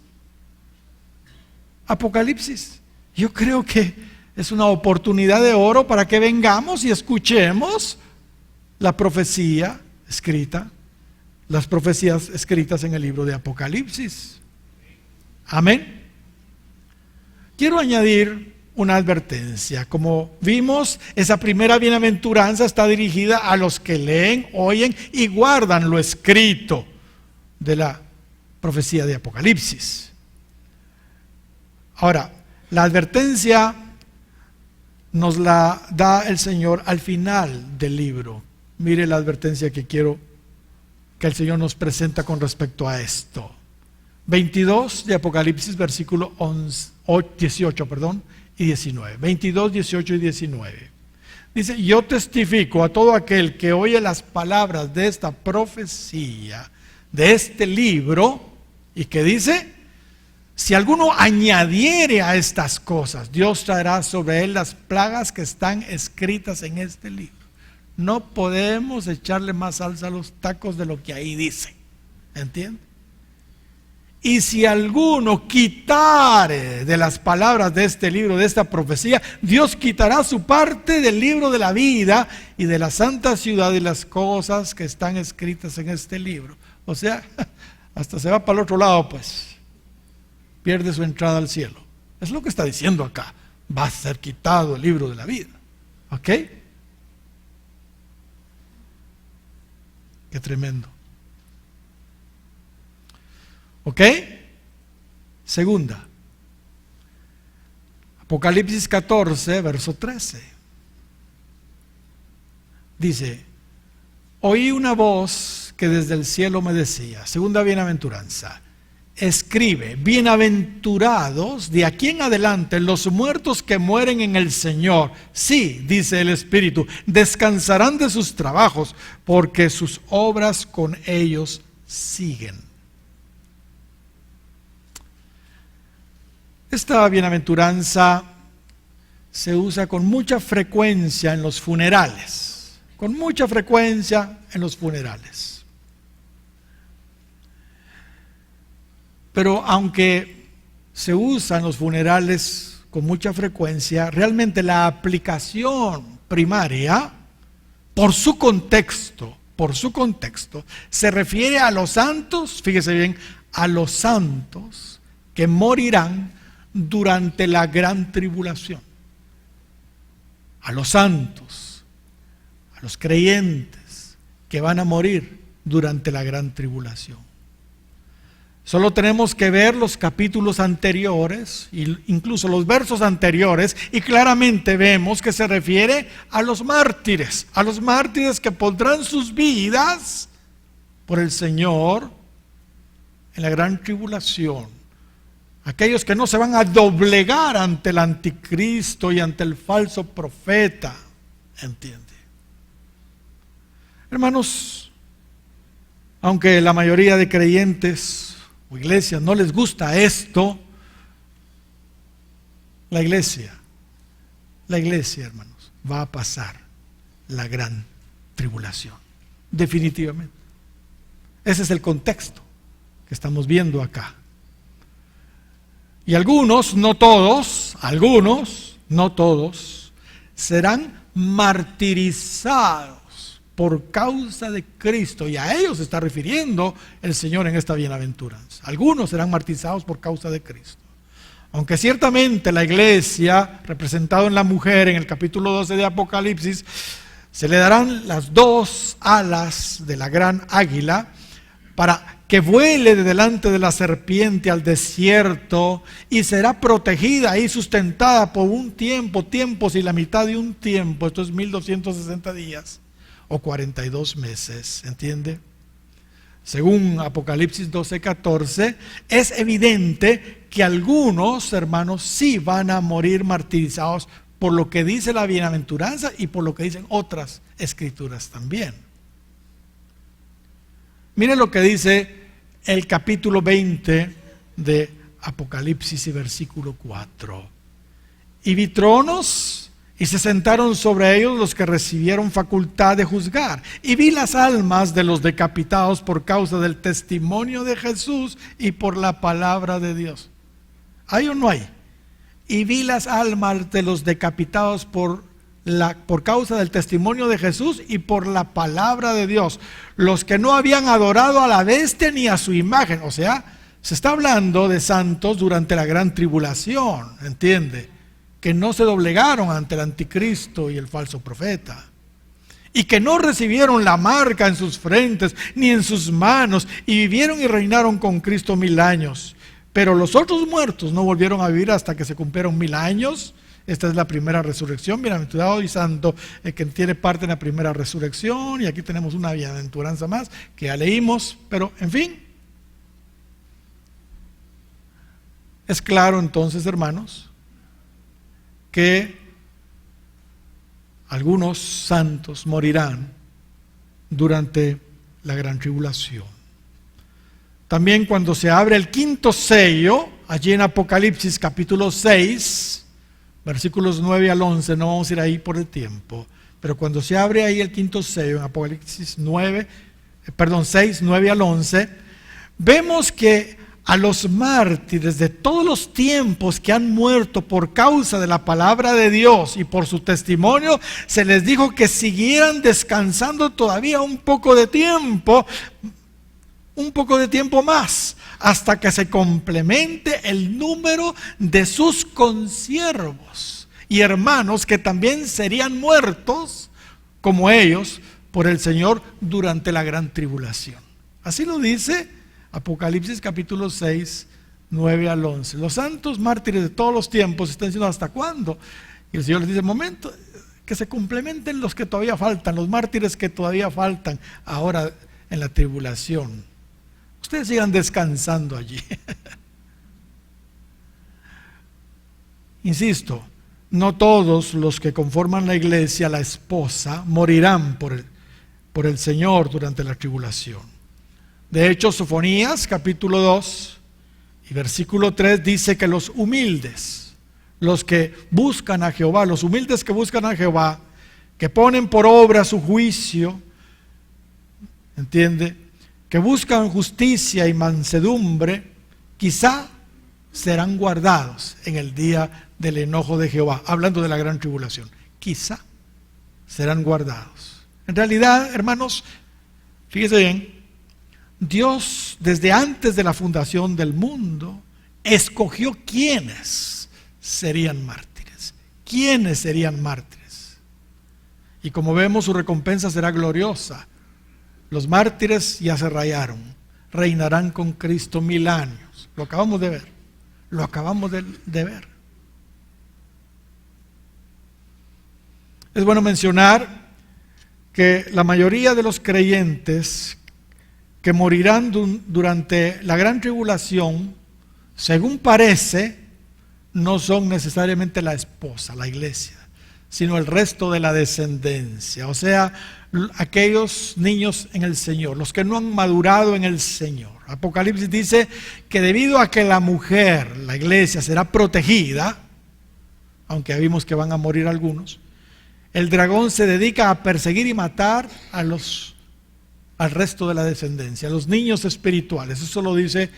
Apocalipsis. Yo creo que es una oportunidad de oro para que vengamos y escuchemos la profecía escrita, las profecías escritas en el libro de Apocalipsis. Amén. Quiero añadir una advertencia. Como vimos, esa primera bienaventuranza está dirigida a los que leen, oyen y guardan lo escrito de la profecía de Apocalipsis. Ahora, la advertencia nos la da el Señor al final del libro. Mire la advertencia que quiero que el Señor nos presenta con respecto a esto. 22 de Apocalipsis, versículo 18, y 19. 22, 18 y 19. Dice: yo testifico a todo aquel que oye las palabras de esta profecía, de este libro, y que dice: si alguno añadiere a estas cosas, Dios traerá sobre él las plagas que están escritas en este libro. No podemos echarle más salsa a los tacos de lo que ahí dice. ¿Entiende? Y si alguno quitare de las palabras de este libro, de esta profecía, Dios quitará su parte del libro de la vida y de la santa ciudad y las cosas que están escritas en este libro. O sea, hasta se va para el otro lado, pues. Pierde su entrada al cielo. Es lo que está diciendo acá. Va a ser quitado el libro de la vida. ¿Ok? Qué tremendo. ¿Ok? Segunda. Apocalipsis 14, verso 13. Dice: oí una voz que desde el cielo me decía, segunda bienaventuranza, escribe: bienaventurados de aquí en adelante los muertos que mueren en el Señor. Sí, dice el Espíritu, descansarán de sus trabajos, porque sus obras con ellos siguen. Esta bienaventuranza se usa con mucha frecuencia en los funerales. Con mucha frecuencia en los funerales. Pero aunque se usa en los funerales con mucha frecuencia, realmente la aplicación primaria, por su contexto, se refiere a los santos, fíjese bien, a los santos que morirán durante la gran tribulación. A los santos, a los creyentes que van a morir durante la gran tribulación. Solo tenemos que ver los capítulos anteriores, incluso los versos anteriores, y claramente vemos que se refiere a los mártires que pondrán sus vidas por el Señor en la gran tribulación. Aquellos que no se van a doblegar ante el anticristo y ante el falso profeta. ¿Entiende? Hermanos, aunque la mayoría de creyentes o iglesias no les gusta esto, la iglesia, hermanos, va a pasar la gran tribulación. Definitivamente. Ese es el contexto que estamos viendo acá. Y algunos, no todos, serán martirizados por causa de Cristo, y a ellos se está refiriendo el Señor en esta bienaventuranza. Algunos serán martirizados por causa de Cristo. Aunque ciertamente la iglesia, representada en la mujer en el capítulo 12 de Apocalipsis, se le darán las dos alas de la gran águila para que vuele de delante de la serpiente al desierto y será protegida y sustentada por un tiempo, tiempos y la mitad de un tiempo. Esto es 1260 días o 42 meses, ¿entiende? Según Apocalipsis 12:14, es evidente que algunos hermanos sí van a morir martirizados por lo que dice la bienaventuranza y por lo que dicen otras escrituras también. Miren lo que dice el capítulo 20 de Apocalipsis y versículo 4. Y vi tronos y se sentaron sobre ellos los que recibieron facultad de juzgar. Y vi las almas de los decapitados por causa del testimonio de Jesús y por la palabra de Dios. ¿Hay o no hay? Y vi las almas de los decapitados por causa del testimonio de Jesús y por la palabra de Dios, los que no habían adorado a la bestia ni a su imagen. O sea, se está hablando de santos durante la gran tribulación, ¿entiende? Que no se doblegaron ante el anticristo y el falso profeta, y que no recibieron la marca en sus frentes ni en sus manos, y vivieron y reinaron con Cristo 1000 años. Pero los otros muertos no volvieron a vivir hasta que se cumplieron 1000 años. Esta es la primera resurrección. Bienaventurado y santo el que tiene parte en la primera resurrección. Y aquí tenemos una bienaventuranza más que ya leímos. Pero en fin, es claro entonces, hermanos, que algunos santos morirán durante la gran tribulación. También cuando se abre el quinto sello, allí en Apocalipsis capítulo 6, versículos 9 al 11, no vamos a ir ahí por el tiempo, pero cuando se abre ahí el quinto sello en Apocalipsis 6, 9 al 11, vemos que a los mártires de todos los tiempos que han muerto por causa de la palabra de Dios y por su testimonio, se les dijo que siguieran descansando todavía un poco de tiempo más, hasta que se complemente el número de sus consiervos y hermanos que también serían muertos como ellos por el Señor durante la gran tribulación. Así lo dice Apocalipsis capítulo 6, 9 al 11. Los santos mártires de todos los tiempos están diciendo ¿hasta cuándo? Y el Señor les dice, momento, que se complementen los que todavía faltan, los mártires que todavía faltan ahora en la tribulación. Ustedes sigan descansando allí. Insisto, no todos los que conforman la iglesia, la esposa, morirán por el Señor durante la tribulación. De hecho, Sofonías capítulo 2 y versículo 3 dice que los humildes, los que buscan a Jehová, los humildes que buscan a Jehová, que ponen por obra su juicio, ¿entiende?, que buscan justicia y mansedumbre, quizá serán guardados en el día del enojo de Jehová, hablando de la gran tribulación. Quizá serán guardados. En realidad, hermanos, fíjense bien, Dios desde antes de la fundación del mundo escogió quiénes serían mártires, quiénes serían mártires. Y como vemos, su recompensa será gloriosa. Los mártires ya se rayaron, reinarán con Cristo 1000 años. Lo acabamos de ver, lo acabamos de ver. Es bueno mencionar que la mayoría de los creyentes que morirán durante la gran tribulación, según parece, no son necesariamente la esposa, la iglesia, sino el resto de la descendencia, o sea, aquellos niños en el Señor, los que no han madurado en el Señor. Apocalipsis dice que debido a que la mujer, la iglesia, será protegida, aunque ya vimos que van a morir algunos, el dragón se dedica a perseguir y matar al resto de la descendencia, a los niños espirituales. Eso lo dice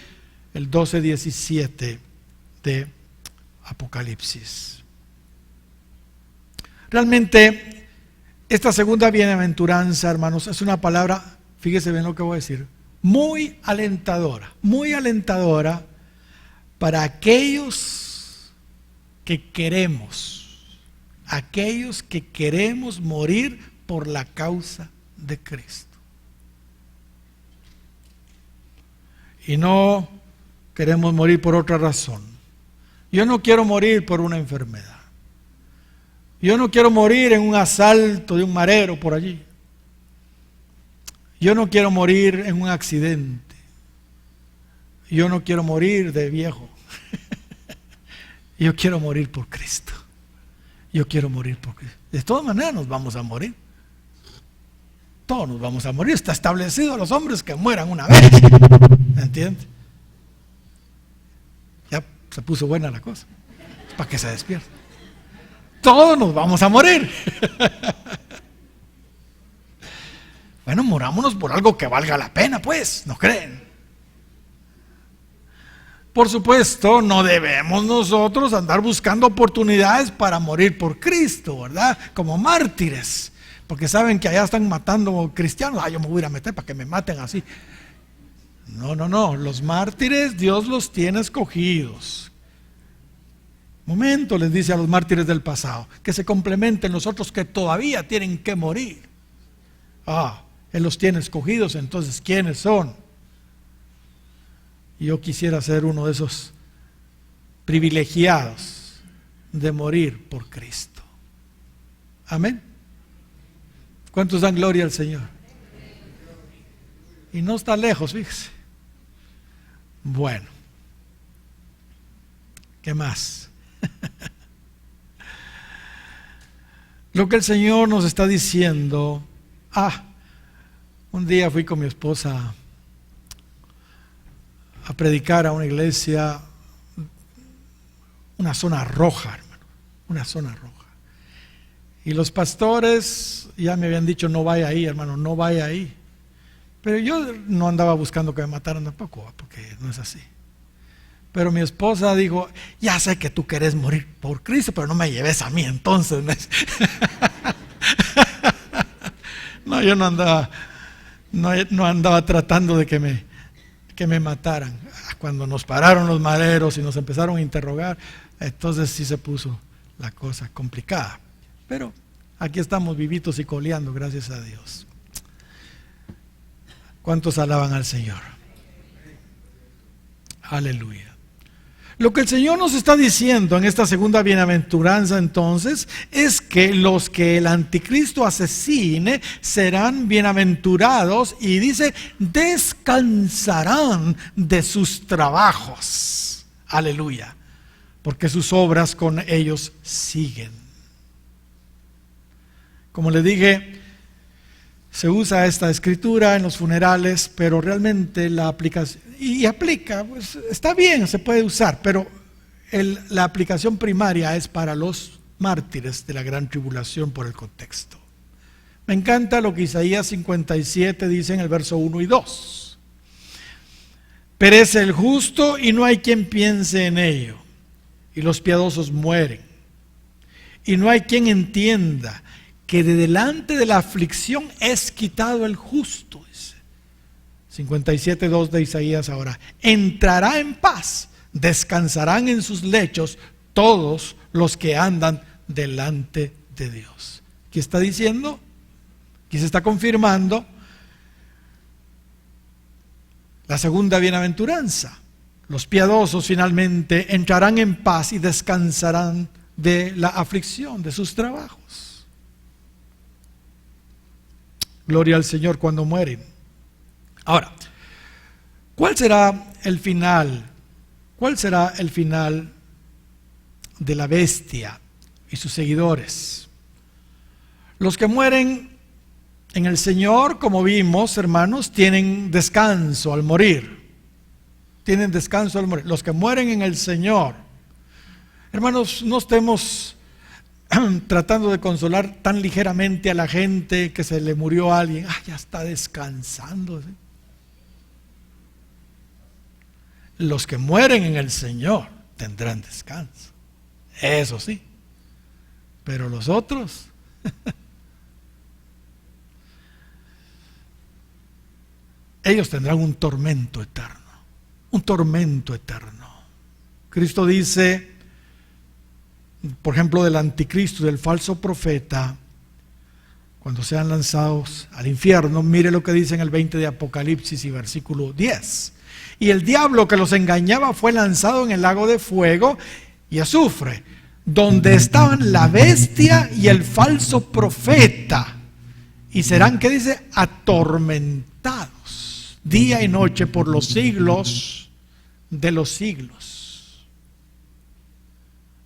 el 12:17 de Apocalipsis. Realmente Esta segunda bienaventuranza, hermanos, es una palabra, fíjese bien lo que voy a decir, muy alentadora para aquellos que queremos morir por la causa de Cristo. Y no queremos morir por otra razón. Yo no quiero morir por una enfermedad. Yo no quiero morir en un asalto de un marero por allí. Yo no quiero morir en un accidente. Yo no quiero morir de viejo. Yo quiero morir por Cristo. Yo quiero morir por Cristo. De todas maneras nos vamos a morir. Todos nos vamos a morir. Está establecido a los hombres que mueran una vez. ¿Entiendes? Ya se puso buena la cosa. Es para que se despierte. Todos nos vamos a morir. Bueno, morámonos por algo que valga la pena, pues, ¿no creen? Por supuesto, no debemos nosotros andar buscando oportunidades para morir por Cristo, ¿verdad? Como mártires, porque saben que allá están matando cristianos. Yo me voy a ir a meter para que me maten así. No, los mártires Dios los tiene escogidos. Momento, les dice a los mártires del pasado, que se complementen los otros que todavía tienen que morir. Él los tiene escogidos, entonces, ¿quiénes son? Yo quisiera ser uno de esos privilegiados de morir por Cristo. Amén. ¿Cuántos dan gloria al Señor? Y no está lejos, fíjese. Bueno, ¿qué más? Lo que el Señor nos está diciendo. Un día fui con mi esposa a predicar a una iglesia, una zona roja, hermano, una zona roja. Y los pastores ya me habían dicho, no vaya ahí, hermano, no vaya ahí. Pero yo no andaba buscando que me mataran tampoco, porque no es así. Pero mi esposa dijo, ya sé que tú querés morir por Cristo, pero no me lleves a mí entonces. No, yo no andaba tratando de que me mataran. Cuando nos pararon los maderos y nos empezaron a interrogar, entonces sí se puso la cosa complicada. Pero aquí estamos vivitos y coleando, gracias a Dios. ¿Cuántos alaban al Señor? Aleluya. Lo que el Señor nos está diciendo en esta segunda bienaventuranza entonces es que los que el anticristo asesine serán bienaventurados y dice, descansarán de sus trabajos. Aleluya. Porque sus obras con ellos siguen. Como le dije, se usa esta escritura en los funerales, pero realmente la aplicación, y aplica, pues está bien, se puede usar, pero la aplicación primaria es para los mártires de la gran tribulación por el contexto. Me encanta lo que Isaías 57 dice en el verso 1 y 2. Perece el justo y no hay quien piense en ello, y los piadosos mueren, y no hay quien entienda que de delante de la aflicción es quitado el justo. 57:2 de Isaías ahora. Entrará en paz, descansarán en sus lechos todos los que andan delante de Dios. ¿Qué está diciendo? Aquí se está confirmando la segunda bienaventuranza. Los piadosos finalmente entrarán en paz y descansarán de la aflicción, de sus trabajos. Gloria al Señor cuando mueren. Ahora, ¿cuál será el final? ¿Cuál será el final de la bestia y sus seguidores? Los que mueren en el Señor, como vimos, hermanos, tienen descanso al morir. Tienen descanso al morir. Los que mueren en el Señor, hermanos, no estemos tratando de consolar tan ligeramente a la gente que se le murió a alguien. Ya está descansando, ¿sí? Los que mueren en el Señor tendrán descanso, eso sí, pero los otros ellos tendrán un tormento eterno. Un tormento eterno. Cristo dice, por ejemplo, del anticristo, del falso profeta, cuando sean lanzados al infierno, mire lo que dice en el 20 de Apocalipsis y versículo 10. Y el diablo que los engañaba fue lanzado en el lago de fuego y azufre, donde estaban la bestia y el falso profeta. Y serán, ¿qué dice? Atormentados día y noche por los siglos de los siglos.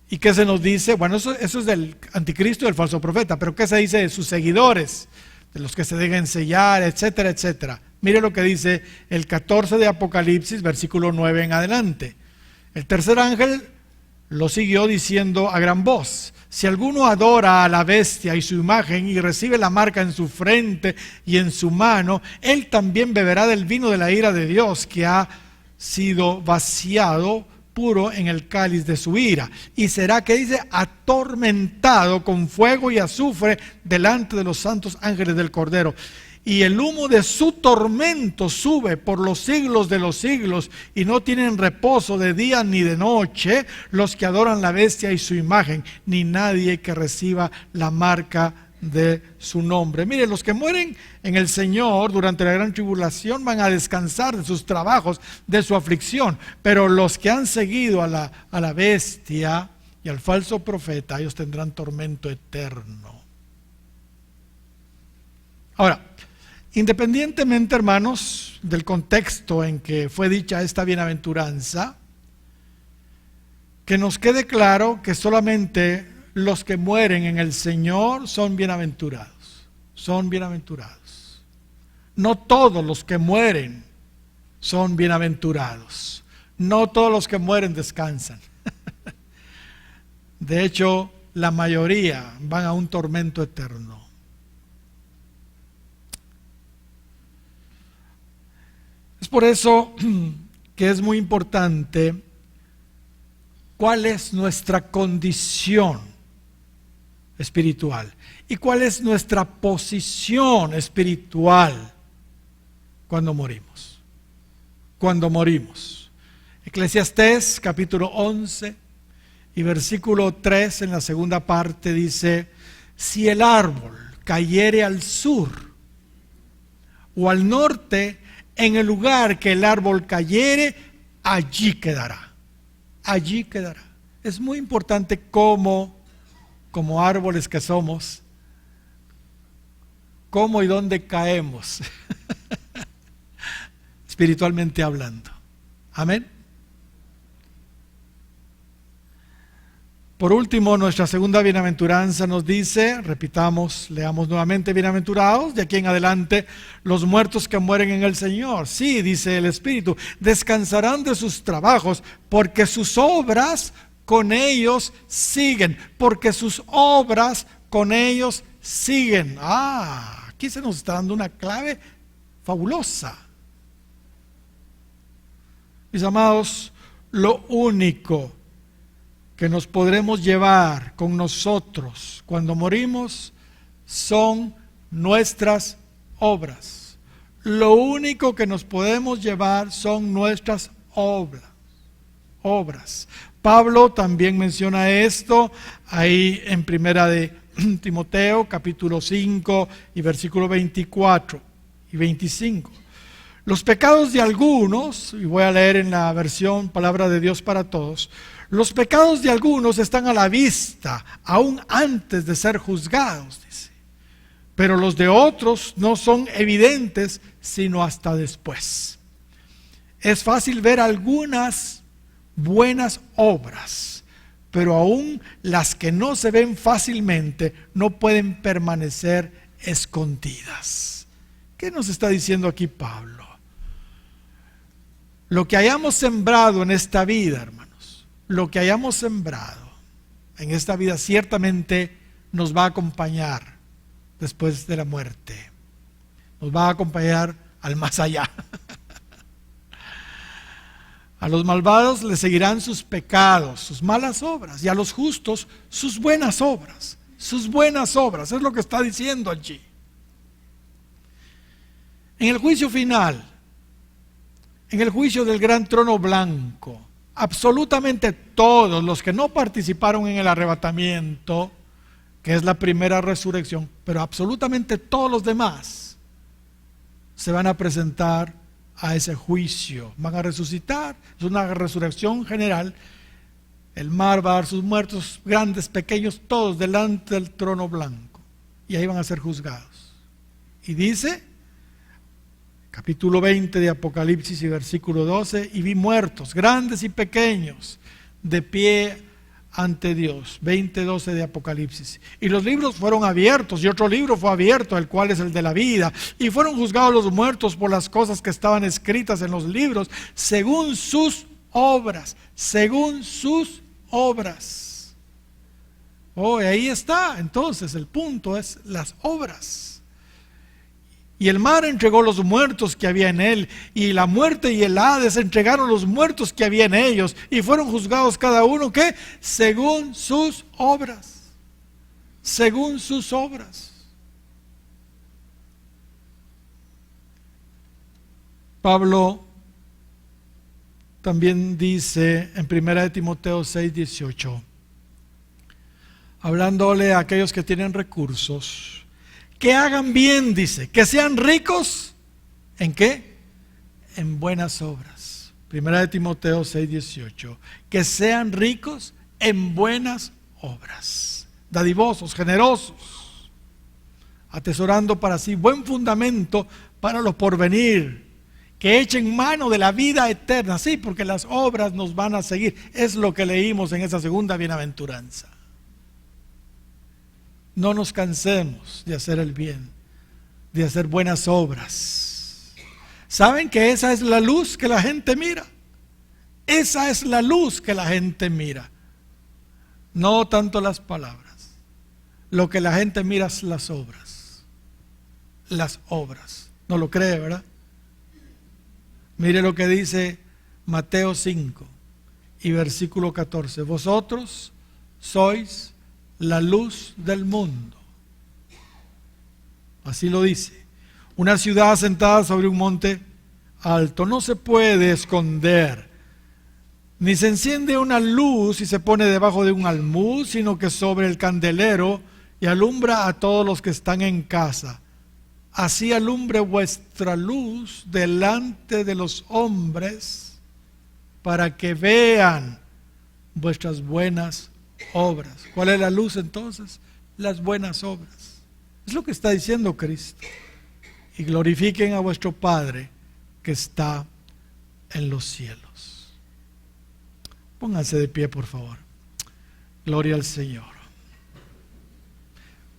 ¿Y qué se nos dice? Bueno, eso es del anticristo y del falso profeta, pero ¿qué se dice de sus seguidores? De los que se dejen sellar, etcétera, etcétera. Mire lo que dice el 14 de Apocalipsis, versículo 9 en adelante. El tercer ángel lo siguió diciendo a gran voz: si alguno adora a la bestia y su imagen y recibe la marca en su frente y en su mano, él también beberá del vino de la ira de Dios, que ha sido vaciado puro en el cáliz de su ira, y será, que dice, atormentado con fuego y azufre delante de los santos ángeles del Cordero. Y el humo de su tormento sube por los siglos de los siglos, y no tienen reposo de día ni de noche los que adoran la bestia y su imagen, ni nadie que reciba la marca de su nombre. Mire, los que mueren en el Señor durante la gran tribulación van a descansar de sus trabajos, de su aflicción, pero los que han seguido a la bestia y al falso profeta, ellos tendrán tormento eterno. Ahora, independientemente, hermanos, del contexto en que fue dicha esta bienaventuranza, que nos quede claro que solamente los que mueren en el Señor son bienaventurados. Son bienaventurados. No todos los que mueren son bienaventurados. No todos los que mueren descansan. De hecho, la mayoría van a un tormento eterno. Es por eso que es muy importante cuál es nuestra condición espiritual y cuál es nuestra posición espiritual cuando morimos. Cuando morimos. Eclesiastés capítulo 11 y versículo 3 en la segunda parte dice: si el árbol cayere al sur o al norte, en el lugar que el árbol cayere, allí quedará. Allí quedará. Es muy importante como árboles que somos, cómo y dónde caemos, espiritualmente hablando. Amén. Por último, nuestra segunda bienaventuranza nos dice, repitamos, leamos nuevamente: bienaventurados de aquí en adelante los muertos que mueren en el Señor. Sí, dice el Espíritu, descansarán de sus trabajos, porque sus obras con ellos siguen. Porque sus obras con ellos siguen. Aquí se nos está dando una clave fabulosa. Mis amados, lo único que nos podremos llevar con nosotros cuando morimos son nuestras obras. Lo único que nos podemos llevar son nuestras obras. Pablo también menciona esto ahí en primera de Timoteo capítulo 5 y versículo 24 y 25. Los pecados de algunos, y voy a leer en la versión Palabra de Dios para Todos: los pecados de algunos están a la vista, aún antes de ser juzgados, dice. Pero los de otros no son evidentes, sino hasta después. Es fácil ver algunas buenas obras, pero aún las que no se ven fácilmente no pueden permanecer escondidas. ¿Qué nos está diciendo aquí Pablo? Lo que hayamos sembrado en esta vida, hermanos, lo que hayamos sembrado en esta vida ciertamente nos va a acompañar después de la muerte. Nos va a acompañar al más allá. A los malvados les seguirán sus pecados, sus malas obras, y a los justos sus buenas obras. Sus buenas obras, es lo que está diciendo allí. En el juicio final, en el juicio del gran trono blanco, absolutamente todos los que no participaron en el arrebatamiento, que es la primera resurrección, pero absolutamente todos los demás se van a presentar a ese juicio, van a resucitar. Es una resurrección general. El mar va a dar sus muertos, grandes, pequeños, todos delante del trono blanco, y ahí van a ser juzgados. Y dice, capítulo 20 de Apocalipsis y versículo 12, y vi muertos, grandes y pequeños, de pie ante Dios. 20:12 de Apocalipsis. Y los libros fueron abiertos, y otro libro fue abierto, el cual es el de la vida, y fueron juzgados los muertos por las cosas que estaban escritas en los libros, según sus obras, según sus obras. Oh, y ahí está. Entonces el punto es las obras. Y el mar entregó los muertos que había en él, y la muerte y el Hades entregaron los muertos que había en ellos, y fueron juzgados cada uno, ¿qué? Según sus obras. Según sus obras. Pablo también dice en 1 Timoteo 6:18, hablándole a aquellos que tienen recursos, que hagan bien, dice, que sean ricos, ¿en qué? En buenas obras. 1 Timoteo 6:18, que sean ricos en buenas obras, dadivosos, generosos, atesorando para sí buen fundamento para lo porvenir, que echen mano de la vida eterna. Sí, porque las obras nos van a seguir. Es lo que leímos en esa segunda bienaventuranza. No nos cansemos de hacer el bien, de hacer buenas obras. ¿Saben que esa es la luz que la gente mira? Esa es la luz que la gente mira. No tanto las palabras. Lo que la gente mira es las obras. Las obras. ¿No lo cree, verdad? Mire lo que dice Mateo 5 y versículo 14. Vosotros sois la luz del mundo. Así lo dice. Una ciudad asentada sobre un monte alto no se puede esconder, ni se enciende una luz y se pone debajo de un almud, sino que sobre el candelero, y alumbra a todos los que están en casa. Así alumbre vuestra luz delante de los hombres, para que vean vuestras buenas obras. ¿Cuál es la luz entonces? Las buenas obras. Es lo que está diciendo Cristo. Y glorifiquen a vuestro Padre que está en los cielos. Pónganse de pie, por favor. Gloria al Señor.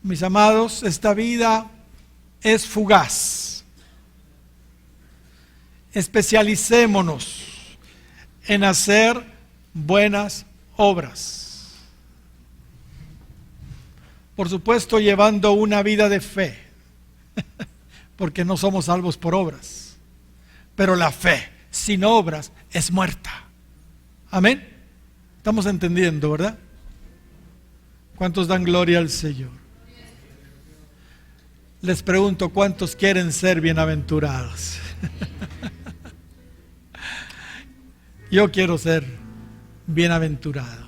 Mis amados, esta vida es fugaz. Especialicémonos en hacer buenas obras. Por supuesto, llevando una vida de fe, porque no somos salvos por obras. Pero la fe sin obras es muerta. Amén. Estamos entendiendo, ¿verdad? ¿Cuántos dan gloria al Señor? Les pregunto, ¿cuántos quieren ser bienaventurados? Yo quiero ser bienaventurado.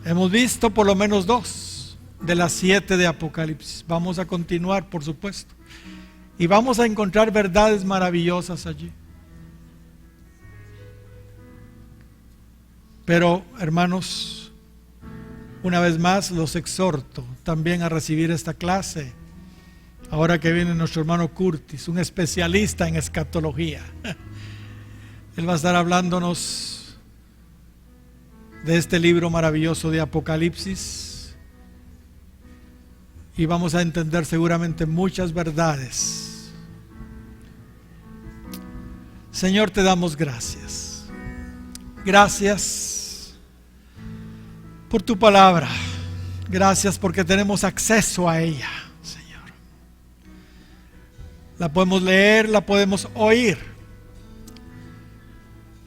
Hemos visto por lo menos 2 de las 7 de Apocalipsis. Vamos a continuar, por supuesto, y vamos a encontrar verdades maravillosas allí. Pero, hermanos, una vez más los exhorto también a recibir esta clase. Ahora que viene nuestro hermano Curtis, un especialista en escatología. Él va a estar hablándonos de este libro maravilloso de Apocalipsis. Y vamos a entender seguramente muchas verdades. Señor, te damos gracias. Gracias por tu palabra. Gracias porque tenemos acceso a ella, Señor. La podemos leer, la podemos oír.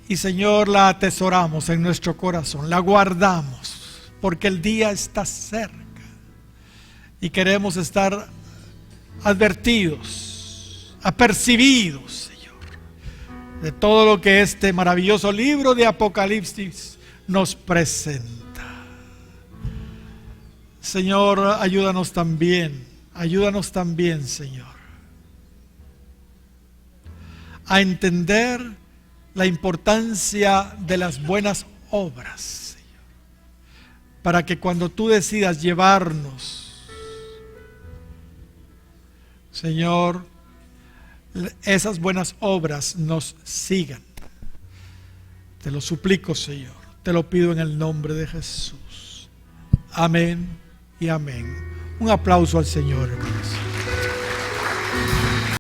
Y Señor, la atesoramos en nuestro corazón, la guardamos, porque el día está cerca. Y queremos estar advertidos, apercibidos, Señor, de todo lo que este maravilloso libro de Apocalipsis nos presenta. Señor, ayúdanos también, Señor, a entender la importancia de las buenas obras, Señor, para que cuando tú decidas llevarnos, Señor, esas buenas obras nos sigan. Te lo suplico, Señor, te lo pido en el nombre de Jesús. Amén y amén. Un aplauso al Señor, hermanos.